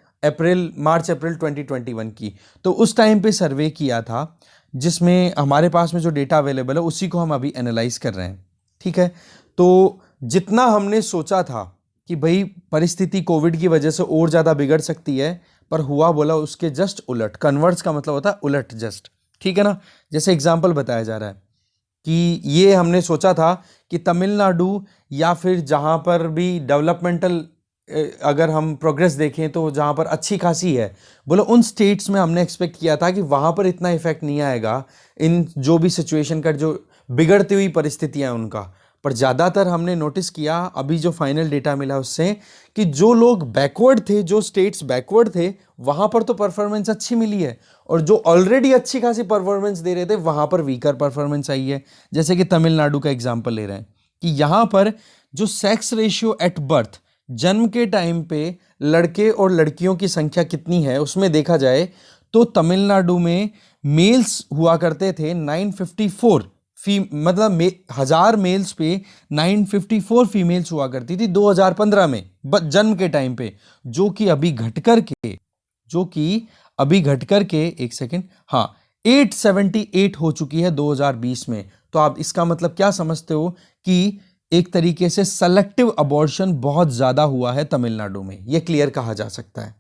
मार्च अप्रैल 2021 की। तो उस टाइम पे सर्वे किया था, जिसमें हमारे पास में जो डेटा अवेलेबल है उसी को हम अभी एनालाइज कर रहे हैं। ठीक है, तो जितना हमने सोचा था कि भाई परिस्थिति कोविड की वजह से और ज़्यादा बिगड़ सकती है, पर हुआ बोला उसके जस्ट उलट। कन्वर्ट्स का मतलब होता है उलट, जस्ट। ठीक है ना, जैसे एग्जाम्पल बताया जा रहा है कि ये हमने सोचा था कि तमिलनाडु या फिर जहाँ पर भी डेवलपमेंटल अगर हम प्रोग्रेस देखें तो जहाँ पर अच्छी खासी है, बोलो उन स्टेट्स में हमने एक्सपेक्ट किया था कि वहाँ पर इतना इफेक्ट नहीं आएगा इन जो भी सिचुएशन का, जो बिगड़ती हुई परिस्थितियाँ उनका। पर ज़्यादातर हमने नोटिस किया अभी जो फाइनल डेटा मिला उससे कि जो लोग बैकवर्ड थे, जो स्टेट्स बैकवर्ड थे, वहाँ पर तो परफॉर्मेंस अच्छी मिली है, और जो ऑलरेडी अच्छी खासी परफॉर्मेंस दे रहे थे वहाँ पर वीकर परफॉर्मेंस आई है। जैसे कि तमिलनाडु का एग्जाम्पल ले रहे हैं कि यहाँ पर जो सेक्स रेशियो एट बर्थ, जन्म के टाइम पे लड़के और लड़कियों की संख्या कितनी है, उसमें देखा जाए तो तमिलनाडु में मेल्स हुआ करते थे 954, मतलब 1000 मेल्स पे 954 फीमेल्स हुआ करती थी 2015 में जन्म के टाइम पे, जो कि अभी घट करके एक सेकेंड, हाँ, 878 हो चुकी है 2020 में। तो आप इसका मतलब क्या समझते हो कि एक तरीके से सेलेक्टिव अबॉर्शन बहुत ज्यादा हुआ है तमिलनाडु में, यह क्लियर कहा जा सकता है।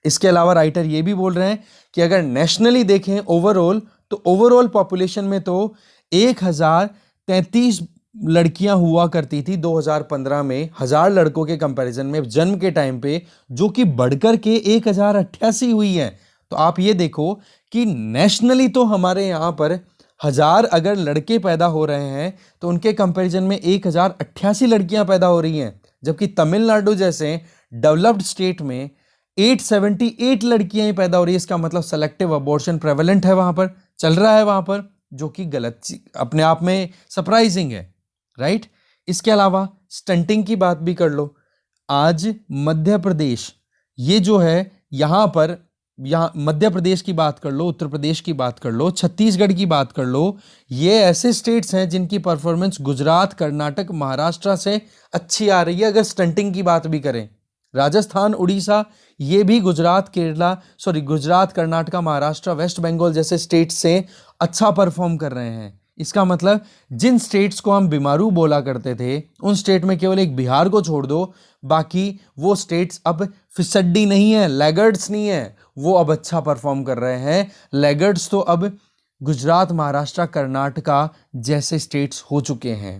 इसके अलावा राइटर यह भी बोल रहे हैं कि अगर नेशनली देखें ओवरऑल, तो ओवरऑल पॉपुलेशन में तो 1033 लड़कियां हुआ करती थी 2015 में 1000 लड़कों के कंपैरिजन में जन्म के टाइम पे, जो कि बढ़कर के 1088 हुई है। तो आप ये देखो कि नेशनली तो हमारे यहां पर 1000 अगर लड़के पैदा हो रहे हैं तो उनके कंपैरिजन में 1088 लड़कियां पैदा हो रही हैं, जबकि तमिलनाडु जैसे डेवलप्ड स्टेट में 878 लड़कियां ही पैदा हो रही है। इसका मतलब सेलेक्टिव अबॉर्शन प्रेवलेंट है वहां पर, चल रहा है वहां पर, जो कि गलत अपने आप में सरप्राइजिंग है, राइट। इसके अलावा स्टंटिंग की बात भी कर लो। आज मध्य प्रदेश, ये जो है यहाँ पर, यहाँ मध्य प्रदेश की बात कर लो, उत्तर प्रदेश की बात कर लो, छत्तीसगढ़ की बात कर लो, ये ऐसे स्टेट्स हैं जिनकी परफॉर्मेंस गुजरात, कर्नाटक, महाराष्ट्र से अच्छी आ रही है। अगर स्टंटिंग की बात भी करें, राजस्थान, उड़ीसा, ये भी गुजरात, कर्नाटका, महाराष्ट्र, वेस्ट बंगाल जैसे स्टेट्स से अच्छा परफॉर्म कर रहे हैं। इसका मतलब जिन स्टेट्स को हम बीमारू बोला करते थे, उन स्टेट में केवल एक बिहार को छोड़ दो, बाकी वो स्टेट्स अब फिसड्डी नहीं है, लैगर्ड्स नहीं है, वो अब अच्छा परफॉर्म कर रहे हैं। लैगर्ड्स तो अब गुजरात, महाराष्ट्र, कर्नाटका जैसे स्टेट्स हो चुके हैं।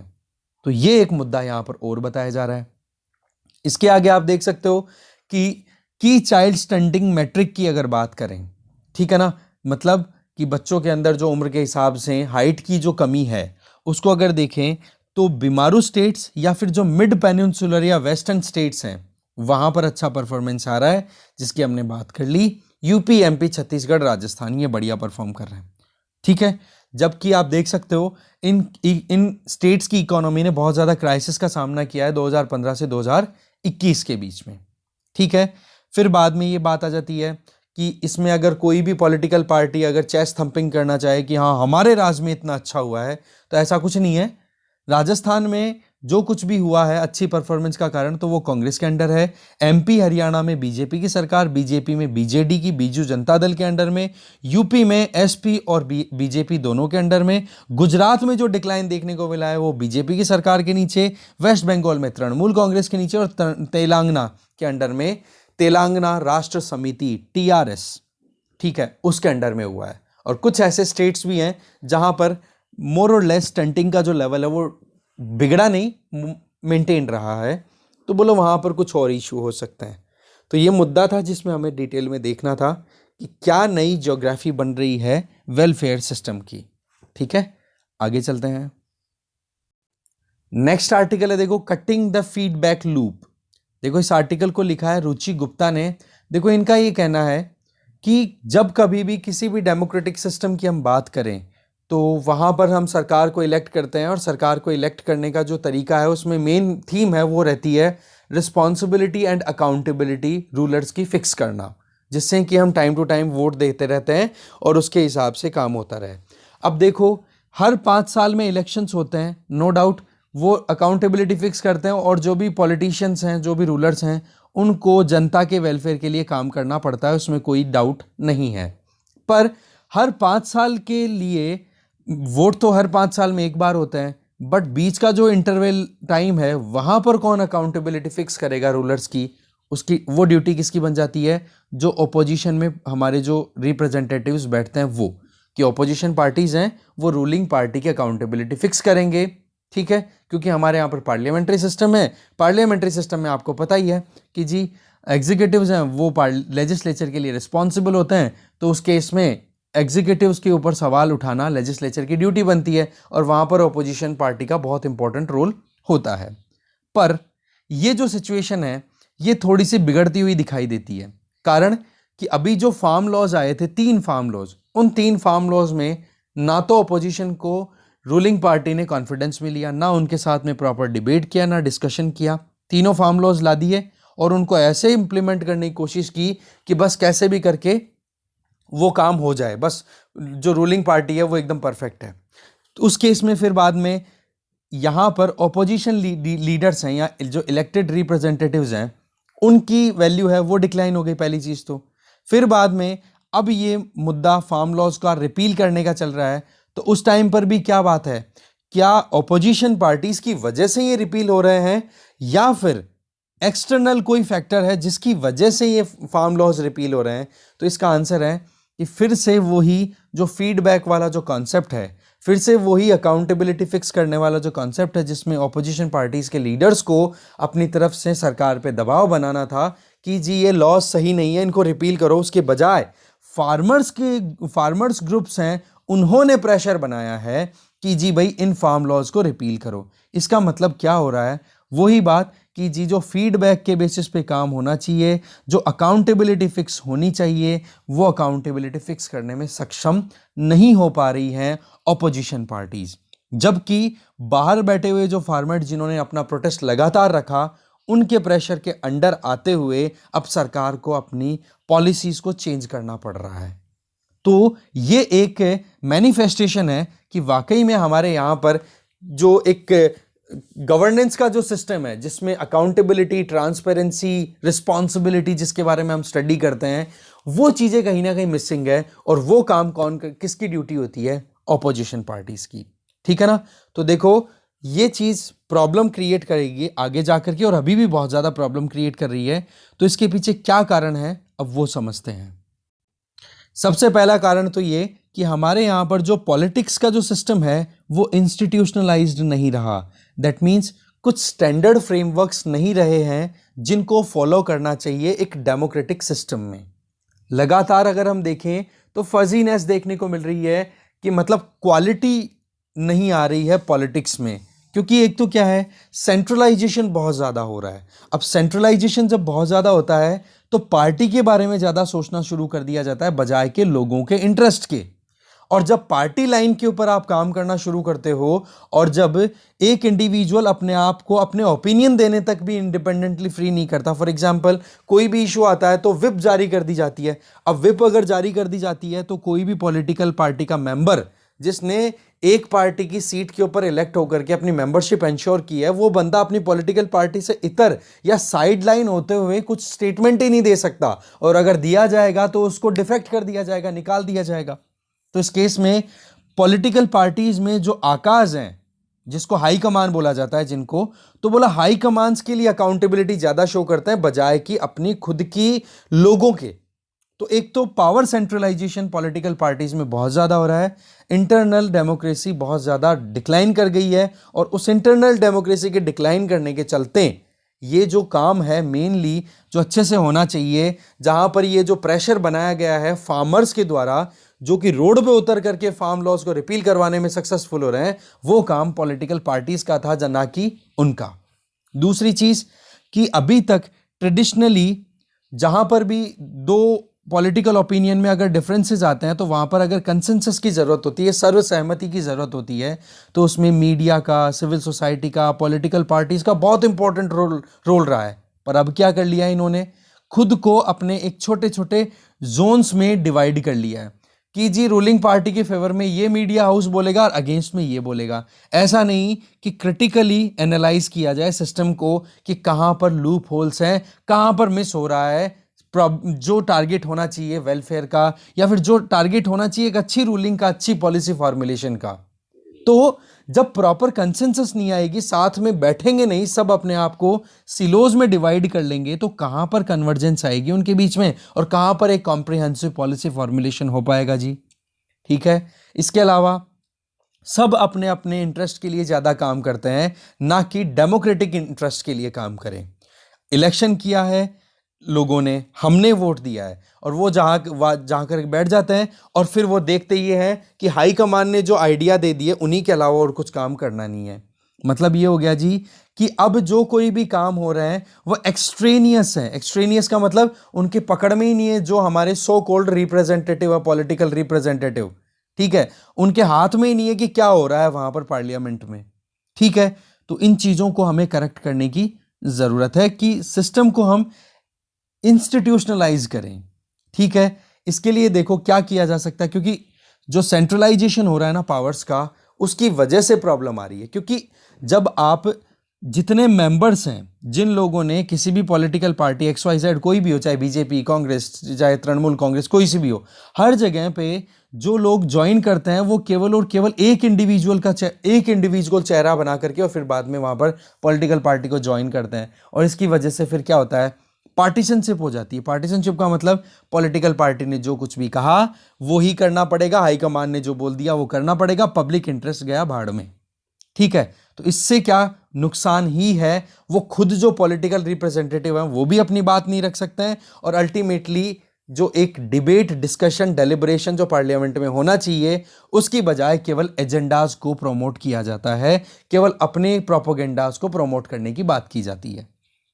तो ये एक मुद्दा यहां पर और बताया जा रहा है। इसके आगे आप देख सकते हो कि चाइल्ड स्टंटिंग मैट्रिक की अगर बात करें, ठीक है ना, मतलब कि बच्चों के अंदर जो उम्र के हिसाब से हाइट की जो कमी है उसको अगर देखें तो बीमारू स्टेट्स या फिर जो मिड पेनिनसुलर या वेस्टर्न स्टेट्स हैं वहां पर अच्छा परफॉर्मेंस आ रहा है, जिसकी हमने बात कर ली। यूपी, एमपी, छत्तीसगढ़, राजस्थान ये बढ़िया परफॉर्म कर रहे हैं, ठीक है। जबकि आप देख सकते हो इन स्टेट्स की इकोनॉमी ने बहुत ज्यादा क्राइसिस का सामना किया है 2015 से 2021 के बीच में, ठीक है। फिर बाद में ये बात आ जाती है कि इसमें अगर कोई भी पॉलिटिकल पार्टी अगर चेस्ट थंपिंग करना चाहे कि हाँ हमारे राज में इतना अच्छा हुआ है, तो ऐसा कुछ नहीं है। राजस्थान में जो कुछ भी हुआ है अच्छी परफॉर्मेंस का कारण, तो वो कांग्रेस के अंडर है। एमपी, हरियाणा में बीजेपी की सरकार, बीजेपी में बीजेडी की, बीजू जनता दल के अंडर में, यूपी में एसपी और बीजेपी दोनों के अंडर में, गुजरात में जो डिक्लाइन देखने को मिला है वो बीजेपी की सरकार के नीचे, वेस्ट बंगाल में तृणमूल कांग्रेस के नीचे, और तेलंगाना के अंडर में तेलंगाना राष्ट्र समिति टीआरएस, ठीक है, उसके अंडर में हुआ है। और कुछ ऐसे स्टेट्स भी हैं जहां पर मोर और लेस स्टंटिंग का जो लेवल है वो बिगड़ा नहीं, मेंटेन रहा है। तो बोलो वहां पर कुछ और इशू हो सकता है। तो ये मुद्दा था जिसमें हमें डिटेल में देखना था कि क्या नई ज्योग्राफी बन रही है वेलफेयर सिस्टम की, ठीक है। आगे चलते हैं। नेक्स्ट आर्टिकल है, देखो, कटिंग द फीडबैक लूप। देखो इस आर्टिकल को लिखा है रुचि गुप्ता ने। देखो इनका ये कहना है कि जब कभी भी किसी भी डेमोक्रेटिक सिस्टम की हम बात करें तो वहाँ पर हम सरकार को इलेक्ट करते हैं, और सरकार को इलेक्ट करने का जो तरीका है उसमें मेन थीम है वो रहती है रिस्पॉन्सिबिलिटी एंड अकाउंटेबिलिटी रूलर्स की फिक्स करना, जिससे कि हम टाइम टू टाइम वोट देते रहते हैं और उसके हिसाब से काम होता रहे। अब देखो हर 5 साल में इलेक्शंस होते हैं, नो डाउट वो अकाउंटेबिलिटी फिक्स करते हैं, और जो भी पॉलिटिशियंस हैं, जो भी रूलर्स हैं, उनको जनता के वेलफेयर के लिए काम करना पड़ता है, उसमें कोई डाउट नहीं है। पर हर 5 साल के लिए वोट तो हर 5 साल में एक बार होते हैं, बट बीच का जो इंटरवल टाइम है वहां पर कौन अकाउंटेबिलिटी फिक्स करेगा रूलर्स की, उसकी वो ड्यूटी किसकी बन जाती है, जो ओपोजिशन में हमारे जो रिप्रेजेंटेटिव्स बैठते हैं वो, कि ओपोजिशन पार्टीज हैं वो रूलिंग पार्टी की अकाउंटेबिलिटी फिक्स करेंगे। ठीक है, क्योंकि हमारे यहाँ पर पार्लियामेंट्री सिस्टम है। पार्लियामेंट्री सिस्टम में आपको पता ही है कि जी एग्जीक्यूटिव्स हैं वो लेजिस्लेचर के लिए रिस्पॉन्सिबल होते हैं, तो उस केस में एग्जीक्यूटिव्स के ऊपर सवाल उठाना लेजिस्लेचर की ड्यूटी बनती है और वहाँ पर अपोजिशन पार्टी का बहुत इंपॉर्टेंट रोल होता है। पर ये जो सिचुएशन है ये थोड़ी सी बिगड़ती हुई दिखाई देती है, कारण कि अभी जो फार्म लॉज आए थे 3 फार्म लॉज, उन 3 फार्म लॉज में ना तो अपोजिशन को रूलिंग पार्टी ने कॉन्फिडेंस में लिया, ना उनके साथ में प्रॉपर डिबेट किया, ना डिस्कशन किया। तीनों फार्म लॉज ला दिए और उनको ऐसे इंप्लीमेंट करने की कोशिश की कि बस कैसे भी करके वो काम हो जाए, बस जो रूलिंग पार्टी है वो एकदम परफेक्ट है। तो उस केस में फिर बाद में यहाँ पर ऑपोजिशन लीडर्स हैं या जो इलेक्टेड रिप्रेजेंटेटिव्स हैं उनकी वैल्यू है वो डिक्लाइन हो गई, पहली चीज़ तो। फिर बाद में अब ये मुद्दा फार्म लॉज का रिपील करने का चल रहा है, तो उस टाइम पर भी क्या बात है, क्या ऑपोजिशन पार्टीज की वजह से ये रिपील हो रहे हैं या फिर एक्सटर्नल कोई फैक्टर है जिसकी वजह से ये फार्म लॉज रिपील हो रहे हैं? तो इसका आंसर है कि फिर से वही जो फीडबैक वाला जो कॉन्सेप्ट है, फिर से वही अकाउंटेबिलिटी फिक्स करने वाला जो कॉन्सेप्ट है, जिसमें ऑपोजिशन पार्टीज के लीडर्स को अपनी तरफ से सरकार पे दबाव बनाना था कि जी ये लॉज सही नहीं है, इनको रिपील करो। उसके बजाय फार्मर्स ग्रुप्स हैं उन्होंने प्रेशर बनाया है कि जी भाई इन फार्म लॉज को रिपील करो। इसका मतलब क्या हो रहा है, वही बात कि जी जो फीडबैक के बेसिस पे काम होना चाहिए, जो अकाउंटेबिलिटी फिक्स होनी चाहिए, वो अकाउंटेबिलिटी फिक्स करने में सक्षम नहीं हो पा रही हैं ऑपोजिशन पार्टीज। जबकि बाहर बैठे हुए जो फार्मर जिन्होंने अपना प्रोटेस्ट लगातार रखा, उनके प्रेशर के अंडर आते हुए अब सरकार को अपनी पॉलिसीज को चेंज करना पड़ रहा है। तो ये एक मैनिफेस्टेशन है कि वाकई में हमारे यहाँ पर जो एक गवर्नेंस का जो सिस्टम है, जिसमें अकाउंटेबिलिटी, ट्रांसपेरेंसी, रिस्पॉन्सिबिलिटी जिसके बारे में हम स्टडी करते हैं, वो चीज़ें कहीं ना कहीं मिसिंग है। और वो काम किसकी ड्यूटी होती है? ऑपोजिशन पार्टीज की। ठीक है ना? तो देखो ये चीज़ प्रॉब्लम क्रिएट करेगी आगे जाकर के, और अभी भी बहुत ज़्यादा प्रॉब्लम क्रिएट कर रही है। तो इसके पीछे क्या कारण है, अब वो समझते हैं। सबसे पहला कारण तो ये कि हमारे यहाँ पर जो पॉलिटिक्स का जो सिस्टम है वो इंस्टीट्यूशनलाइज्ड नहीं रहा। दैट मीन्स कुछ स्टैंडर्ड फ्रेमवर्क्स नहीं रहे हैं जिनको फॉलो करना चाहिए एक डेमोक्रेटिक सिस्टम में। लगातार अगर हम देखें तो फजीनेस देखने को मिल रही है कि मतलब क्वालिटी नहीं आ रही है पॉलिटिक्स में, क्योंकि एक तो क्या है, सेंट्रलाइजेशन बहुत ज़्यादा हो रहा है। अब सेंट्रलाइजेशन जब बहुत ज़्यादा होता है तो पार्टी के बारे में ज़्यादा सोचना शुरू कर दिया जाता है बजाय के लोगों के इंटरेस्ट के। और जब पार्टी लाइन के ऊपर आप काम करना शुरू करते हो और जब एक इंडिविजुअल अपने आप को अपने ओपिनियन देने तक भी इंडिपेंडेंटली फ्री नहीं करता, फॉर एग्जांपल कोई भी इशू आता है तो विप जारी कर दी जाती है। अब विप अगर जारी कर दी जाती है तो कोई भी पॉलिटिकल पार्टी का मेंबर जिसने एक पार्टी की सीट के ऊपर इलेक्ट होकर के अपनी मेंबरशिप इंश्योर की है, वो बंदा अपनी पॉलिटिकल पार्टी से इतर या साइड लाइन होते हुए कुछ स्टेटमेंट ही नहीं दे सकता, और अगर दिया जाएगा तो उसको डिफेक्ट कर दिया जाएगा, निकाल दिया जाएगा। तो इस केस में पॉलिटिकल पार्टीज में जो आकाज हैं, जिसको हाई कमान बोला जाता है जिनको, तो बोला हाई कमांड्स के लिए अकाउंटेबिलिटी ज्यादा शो करते हैं बजाय कि अपनी खुद की लोगों के। तो एक तो पावर सेंट्रलाइजेशन पॉलिटिकल पार्टीज में बहुत ज़्यादा हो रहा है, इंटरनल डेमोक्रेसी बहुत ज़्यादा डिक्लाइन कर गई है, और उस इंटरनल डेमोक्रेसी के डिक्लाइन करने के चलते ये जो काम है मेनली जो अच्छे से होना चाहिए, जहाँ पर ये जो प्रेशर बनाया गया है फार्मर्स के द्वारा जो कि रोड पे उतर करके फार्म लॉज को रिपील करवाने में सक्सेसफुल हो रहे हैं, वो काम पॉलिटिकल पार्टीज का था ना कि उनका। दूसरी चीज़ कि अभी तक ट्रेडिशनली जहाँ पर भी दो पॉलिटिकल ओपिनियन में अगर डिफरेंसेस आते हैं तो वहाँ पर अगर कंसेंसस की ज़रूरत होती है, सर्वसहमति की ज़रूरत होती है, तो उसमें मीडिया का, सिविल सोसाइटी का, पॉलिटिकल पार्टीज़ का बहुत इंपॉर्टेंट रोल रहा है। पर अब क्या कर लिया इन्होंने, खुद को अपने एक छोटे छोटे जोन्स में डिवाइड कर लिया है कि जी रूलिंग पार्टी के फेवर में ये मीडिया हाउस बोलेगा और अगेंस्ट में ये बोलेगा। ऐसा नहीं कि क्रिटिकली एनालाइज किया जाए सिस्टम को कि कहाँ पर लूप होल्स हैं, कहाँ पर मिस हो रहा है, जो टारगेट होना चाहिए वेलफेयर का, या फिर जो टारगेट होना चाहिए एक अच्छी रूलिंग का, अच्छी पॉलिसी फॉर्मुलेशन का। तो जब प्रॉपर कंसेंसस नहीं आएगी, साथ में बैठेंगे नहीं, सब अपने आप को सिलोज में डिवाइड कर लेंगे, तो कहां पर कन्वर्जेंस आएगी उनके बीच में और कहां पर एक कॉम्प्रिहेंसिव पॉलिसी फॉर्मुलेशन हो पाएगा जी। ठीक है। इसके अलावा सब अपने अपने इंटरेस्ट के लिए ज़्यादा काम करते हैं, ना कि डेमोक्रेटिक इंटरेस्ट के लिए काम करें। इलेक्शन किया है लोगों ने, हमने वोट दिया है, और वो जहाँ कर बैठ जाते हैं और फिर वो देखते ये हैं कि हाई कमान ने जो आइडिया दे दिए उन्हीं के अलावा और कुछ काम करना नहीं है। मतलब ये हो गया जी कि अब जो कोई भी काम हो रहे हैं वो एक्सट्रेनियस है। एक्सट्रेनियस का मतलब उनके पकड़ में ही नहीं है, जो हमारे सो कॉल्ड रिप्रेजेंटेटिव है, पॉलिटिकल रिप्रेजेंटेटिव, ठीक है, उनके हाथ में ही नहीं है कि क्या हो रहा है वहां पर पार्लियामेंट में। ठीक है, तो इन चीजों को हमें करेक्ट करने की जरूरत है कि सिस्टम को हम इंस्टीट्यूशनलाइज करें। ठीक है, इसके लिए देखो क्या किया जा सकता है, क्योंकि जो सेंट्रलाइजेशन हो रहा है ना पावर्स का, उसकी वजह से प्रॉब्लम आ रही है। क्योंकि जब आप जितने मेंबर्स हैं, जिन लोगों ने किसी भी पॉलिटिकल पार्टी XYZ कोई भी हो, चाहे बीजेपी, कांग्रेस, चाहे तृणमूल कांग्रेस, कोई सी भी हो, हर जगह पे जो लोग ज्वाइन करते हैं वो केवल और केवल एक इंडिविजुअल चेहरा बना करके और फिर बाद में वहां पर पॉलिटिकल पार्टी को ज्वाइन करते हैं। और इसकी वजह से फिर क्या होता है, पार्टीशनशिप हो जाती है। पार्टीशनशिप का मतलब पॉलिटिकल पार्टी ने जो कुछ भी कहा वो ही करना पड़ेगा, हाईकमान ने जो बोल दिया वो करना पड़ेगा, पब्लिक इंटरेस्ट गया भाड़ में। ठीक है, तो इससे क्या नुकसान ही है, वो खुद जो पॉलिटिकल रिप्रेजेंटेटिव हैं वो भी अपनी बात नहीं रख सकते हैं, और अल्टीमेटली जो एक डिबेट, डिस्कशन, डेलिब्रेशन जो पार्लियामेंट में होना चाहिए, उसकी बजाय केवल एजेंडाज को प्रमोट किया जाता है, केवल अपने प्रोपोगेंडाज को प्रमोट करने की बात की जाती है।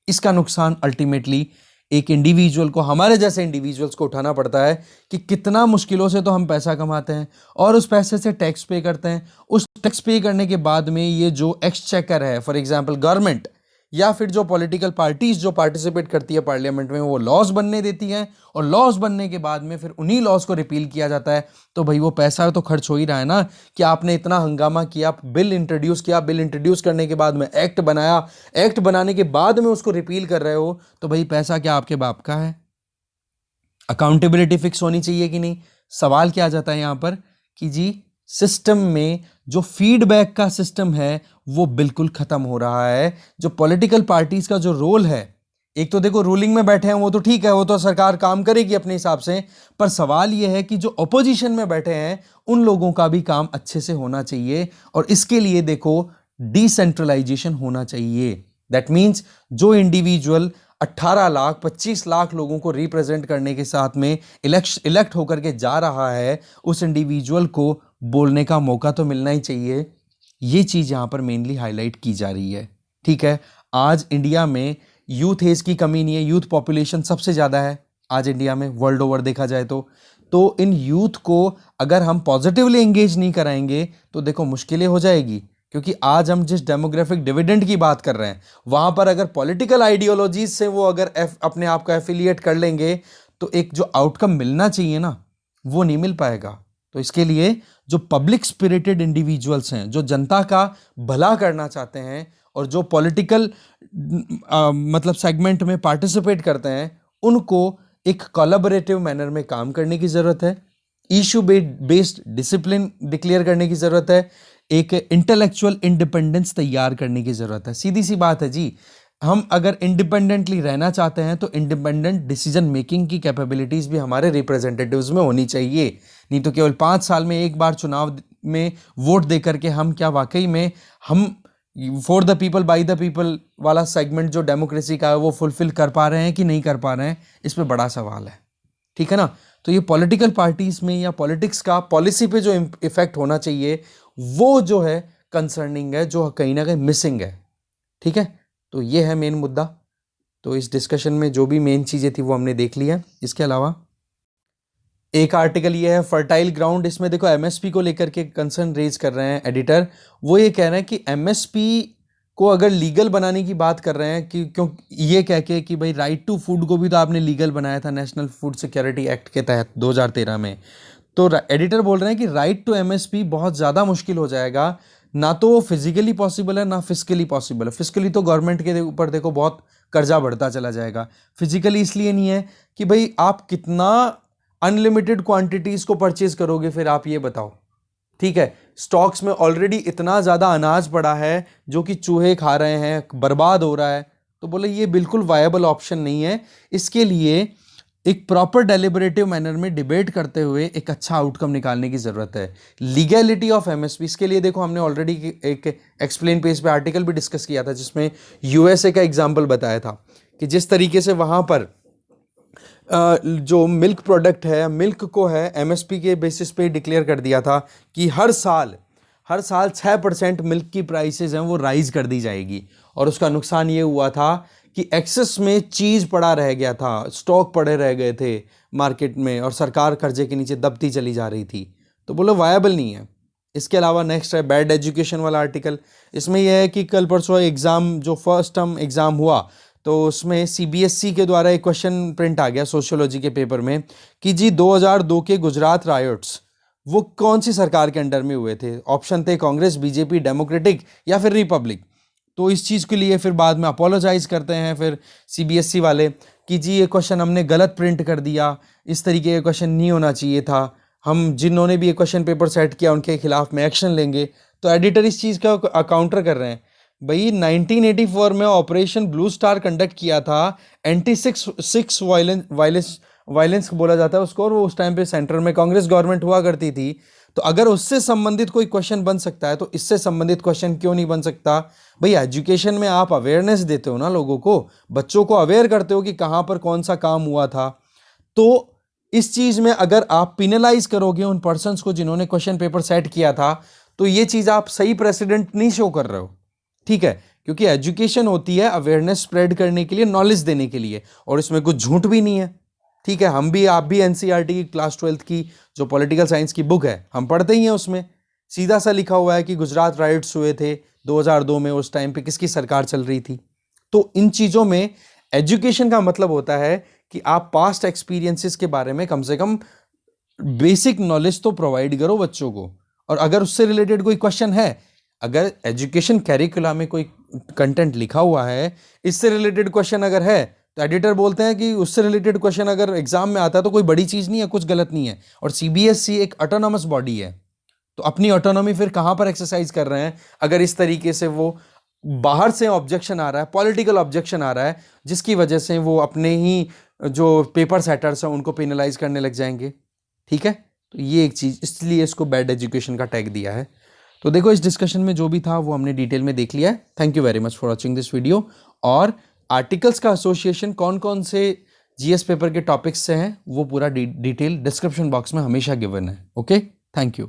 इसका नुकसान अल्टीमेटली एक इंडिविजुअल को, हमारे जैसे इंडिविजुअल्स को उठाना पड़ता है कि कितना मुश्किलों से तो हम पैसा कमाते हैं और उस पैसे से टैक्स पे करते हैं। उस टैक्स पे करने के बाद में ये जो एक्सचेकर है, फॉर एग्जांपल गवर्नमेंट, या फिर जो पॉलिटिकल पार्टीज जो पार्टिसिपेट करती है पार्लियामेंट में, वो लॉज बनने देती हैं, और लॉज बनने के बाद में फिर उन्हीं लॉज को रिपील किया जाता है। तो भाई वो पैसा तो खर्च हो ही रहा है ना, कि आपने इतना हंगामा किया, बिल इंट्रोड्यूस किया, बिल इंट्रोड्यूस करने के बाद में एक्ट बनाया, एक्ट बनाने के बाद में उसको रिपील कर रहे हो, तो भाई पैसा क्या आपके बाप का है? अकाउंटेबिलिटी फिक्स होनी चाहिए कि नहीं? सवाल क्या आ जाता है यहां पर कि जी सिस्टम में जो फीडबैक का सिस्टम है वो बिल्कुल खत्म हो रहा है। जो पॉलिटिकल पार्टीज का जो रोल है, एक तो देखो रूलिंग में बैठे हैं वो तो ठीक है, वो तो सरकार काम करेगी अपने हिसाब से, पर सवाल ये है कि जो अपोजिशन में बैठे हैं उन लोगों का भी काम अच्छे से होना चाहिए, और इसके लिए देखो डिसेंट्रलाइजेशन होना चाहिए। दैट मीन्स जो इंडिविजुअल 18 लाख 25 लाख लोगों को रिप्रेजेंट करने के साथ में इलेक्ट होकर के जा रहा है, उस इंडिविजुअल को बोलने का मौका तो मिलना ही चाहिए। ये चीज़ यहाँ पर मेनली हाईलाइट की जा रही है। ठीक है, आज इंडिया में यूथ एज की कमी नहीं है, यूथ पॉपुलेशन सबसे ज़्यादा है आज इंडिया में, वर्ल्ड ओवर देखा जाए तो इन यूथ को अगर हम पॉजिटिवली एंगेज नहीं कराएंगे तो देखो मुश्किलें हो जाएगी। क्योंकि आज हम जिस डेमोग्राफिक डिविडेंड की बात कर रहे हैं, वहां पर अगर पॉलिटिकल आइडियोलॉजीज से वो अगर अपने आप को एफिलिएट कर लेंगे तो एक जो आउटकम मिलना चाहिए ना, वो नहीं मिल पाएगा। तो इसके लिए जो पब्लिक स्पिरिटेड इंडिविजुअल्स हैं, जो जनता का भला करना चाहते हैं और जो पॉलिटिकल मतलब सेगमेंट में पार्टिसिपेट करते हैं, उनको एक कोलैबोरेटिव मैनर में काम करने की ज़रूरत है। इशू बेस्ड डिसिप्लिन डिक्लेयर करने की ज़रूरत है। एक इंटेलेक्चुअल इंडिपेंडेंस तैयार करने की ज़रूरत है। सीधी सी बात है जी, हम अगर इंडिपेंडेंटली रहना चाहते हैं तो इंडिपेंडेंट डिसीजन मेकिंग की कैपेबिलिटीज़ भी हमारे रिप्रेजेंटेटिव्स में होनी चाहिए। नहीं तो केवल 5 साल में एक बार चुनाव में वोट दे करके हम क्या वाकई में हम for the people by the people वाला सेगमेंट जो डेमोक्रेसी का है वो फुलफिल कर पा रहे हैं कि नहीं कर पा रहे हैं, इस पर बड़ा सवाल है। ठीक है ना, तो ये पॉलिटिकल पार्टीज में या पॉलिटिक्स का पॉलिसी पे जो इफेक्ट होना चाहिए वो जो है कंसर्निंग है, जो कहीं ना कहीं मिसिंग है। ठीक है, तो ये है मेन मुद्दा। तो इस डिस्कशन में जो भी मेन चीज़ें थी वो हमने देख लिया। इसके अलावा एक आर्टिकल ये है फर्टाइल ग्राउंड, इसमें देखो एमएसपी को लेकर के कंसर्न रेज कर रहे हैं एडिटर। वो ये कह रहे हैं कि एमएसपी को अगर लीगल बनाने की बात कर रहे हैं कि क्यों, ये कह के कि भाई राइट टू फूड को भी तो आपने लीगल बनाया था नेशनल फूड सिक्योरिटी एक्ट के तहत 2013 में। तो एडिटर बोल रहे हैं कि राइट टू एमएसपी बहुत ज़्यादा मुश्किल हो जाएगा, ना तो वो फिजिकली पॉसिबल है ना फिजिकली पॉसिबल है। फिजिकली तो गवर्नमेंट के ऊपर देखो बहुत कर्जा बढ़ता चला जाएगा, फिजिकली इसलिए नहीं है कि भाई आप कितना अनलिमिटेड क्वांटिटीज़ को परचेज करोगे, फिर आप ये बताओ। ठीक है, स्टॉक्स में ऑलरेडी इतना ज़्यादा अनाज पड़ा है जो कि चूहे खा रहे हैं, बर्बाद हो रहा है, तो बोले ये बिल्कुल वायबल ऑप्शन नहीं है। इसके लिए एक प्रॉपर डेलिबरेटिव मैनर में डिबेट करते हुए एक अच्छा आउटकम निकालने की जरूरत है। लीगैलिटी ऑफ एमएसपी, इसके लिए देखो हमने ऑलरेडी एक एक्सप्लेन पेज पे आर्टिकल भी डिस्कस किया था जिसमें यूएसए का एग्जांपल बताया था कि जिस तरीके से वहां पर जो मिल्क प्रोडक्ट है, मिल्क को है एमएसपी के बेसिस पे डिक्लेयर कर दिया था कि हर साल 6% मिल्क की प्राइसेस हैं वो राइज कर दी जाएगी। और उसका नुकसान ये हुआ था कि एक्सेस में चीज़ पड़ा रह गया था, स्टॉक पड़े रह गए थे मार्केट में और सरकार कर्जे के नीचे दबती चली जा रही थी। तो बोलो वायबल नहीं है। इसके अलावा नेक्स्ट है बैड एजुकेशन वाला आर्टिकल। इसमें यह है कि कल परसों एग्ज़ाम जो फर्स्ट टर्म एग्ज़ाम हुआ तो उसमें सीबीएसई के द्वारा एक क्वेश्चन प्रिंट आ गया सोशियोलॉजी के पेपर में कि जी 2002 के गुजरात रायोट्स वो कौन सी सरकार के अंडर में हुए थे। ऑप्शन थे कांग्रेस, बीजेपी, डेमोक्रेटिक या फिर रिपब्लिक। तो इस चीज़ के लिए फिर बाद में अपोलोजाइज करते हैं फिर सीबीएसई वाले कि जी ये क्वेश्चन हमने गलत प्रिंट कर दिया, इस तरीके का क्वेश्चन नहीं होना चाहिए था, हम जिन्होंने भी ये क्वेश्चन पेपर सेट किया उनके खिलाफ में एक्शन लेंगे। तो एडिटर इस चीज़ का काउंटर कर रहे हैं। भाई 1984 में ऑपरेशन ब्लू स्टार कंडक्ट किया था, एंटी सिक्स वायलेंस बोला जाता है उसको, और वो उस टाइम पे सेंटर में कांग्रेस गवर्नमेंट हुआ करती थी। तो अगर उससे संबंधित कोई क्वेश्चन बन सकता है तो इससे संबंधित क्वेश्चन क्यों नहीं बन सकता। भाई एजुकेशन में आप अवेयरनेस देते हो ना, लोगों को, बच्चों को अवेयर करते हो कि कहाँ पर कौन सा काम हुआ था। तो इस चीज में अगर आप पिनलाइज करोगे उन पर्सन्स को जिन्होंने क्वेश्चन पेपर सेट किया था तो ये चीज आप सही प्रेसिडेंट नहीं शो कर रहे हो। ठीक है, क्योंकि एजुकेशन होती है अवेयरनेस स्प्रेड करने के लिए, नॉलेज देने के लिए, और इसमें कुछ झूठ भी नहीं है। ठीक है, हम भी आप भी एनसीईआरटी की क्लास 12th की जो पॉलिटिकल साइंस की बुक है हम पढ़ते ही हैं, उसमें सीधा सा लिखा हुआ है कि गुजरात राइट्स हुए थे 2002 में, उस टाइम पे किसकी सरकार चल रही थी। तो इन चीज़ों में एजुकेशन का मतलब होता है कि आप पास्ट एक्सपीरियंसेस के बारे में कम से कम बेसिक नॉलेज तो प्रोवाइड करो बच्चों को। और अगर उससे रिलेटेड कोई क्वेश्चन है, अगर एजुकेशन कैरिकुलम में कोई कंटेंट लिखा हुआ है, इससे रिलेटेड क्वेश्चन अगर है तो एडिटर बोलते हैं कि उससे रिलेटेड क्वेश्चन अगर एग्जाम में आता है तो कोई बड़ी चीज़ नहीं है, कुछ गलत नहीं है। और सीबीएसई एक ऑटोनॉमस बॉडी है, तो अपनी ऑटोनॉमी फिर कहाँ पर एक्सरसाइज कर रहे हैं अगर इस तरीके से वो बाहर से ऑब्जेक्शन आ रहा है, पॉलिटिकल ऑब्जेक्शन आ रहा है, जिसकी वजह से वो अपने ही जो पेपर सेटर्स हैं उनको पेनलाइज करने लग जाएंगे। ठीक है, तो ये एक चीज़, इसलिए इसको बैड एजुकेशन का टैग दिया है। तो देखो इस डिस्कशन में जो भी था वो हमने डिटेल में देख लिया है। Thank you very much for watching this video. और आर्टिकल्स का एसोसिएशन कौन कौन से जीएस पेपर के टॉपिक्स से हैं वो पूरा डिटेल डिस्क्रिप्शन बॉक्स में हमेशा गिवन है। Okay, thank you.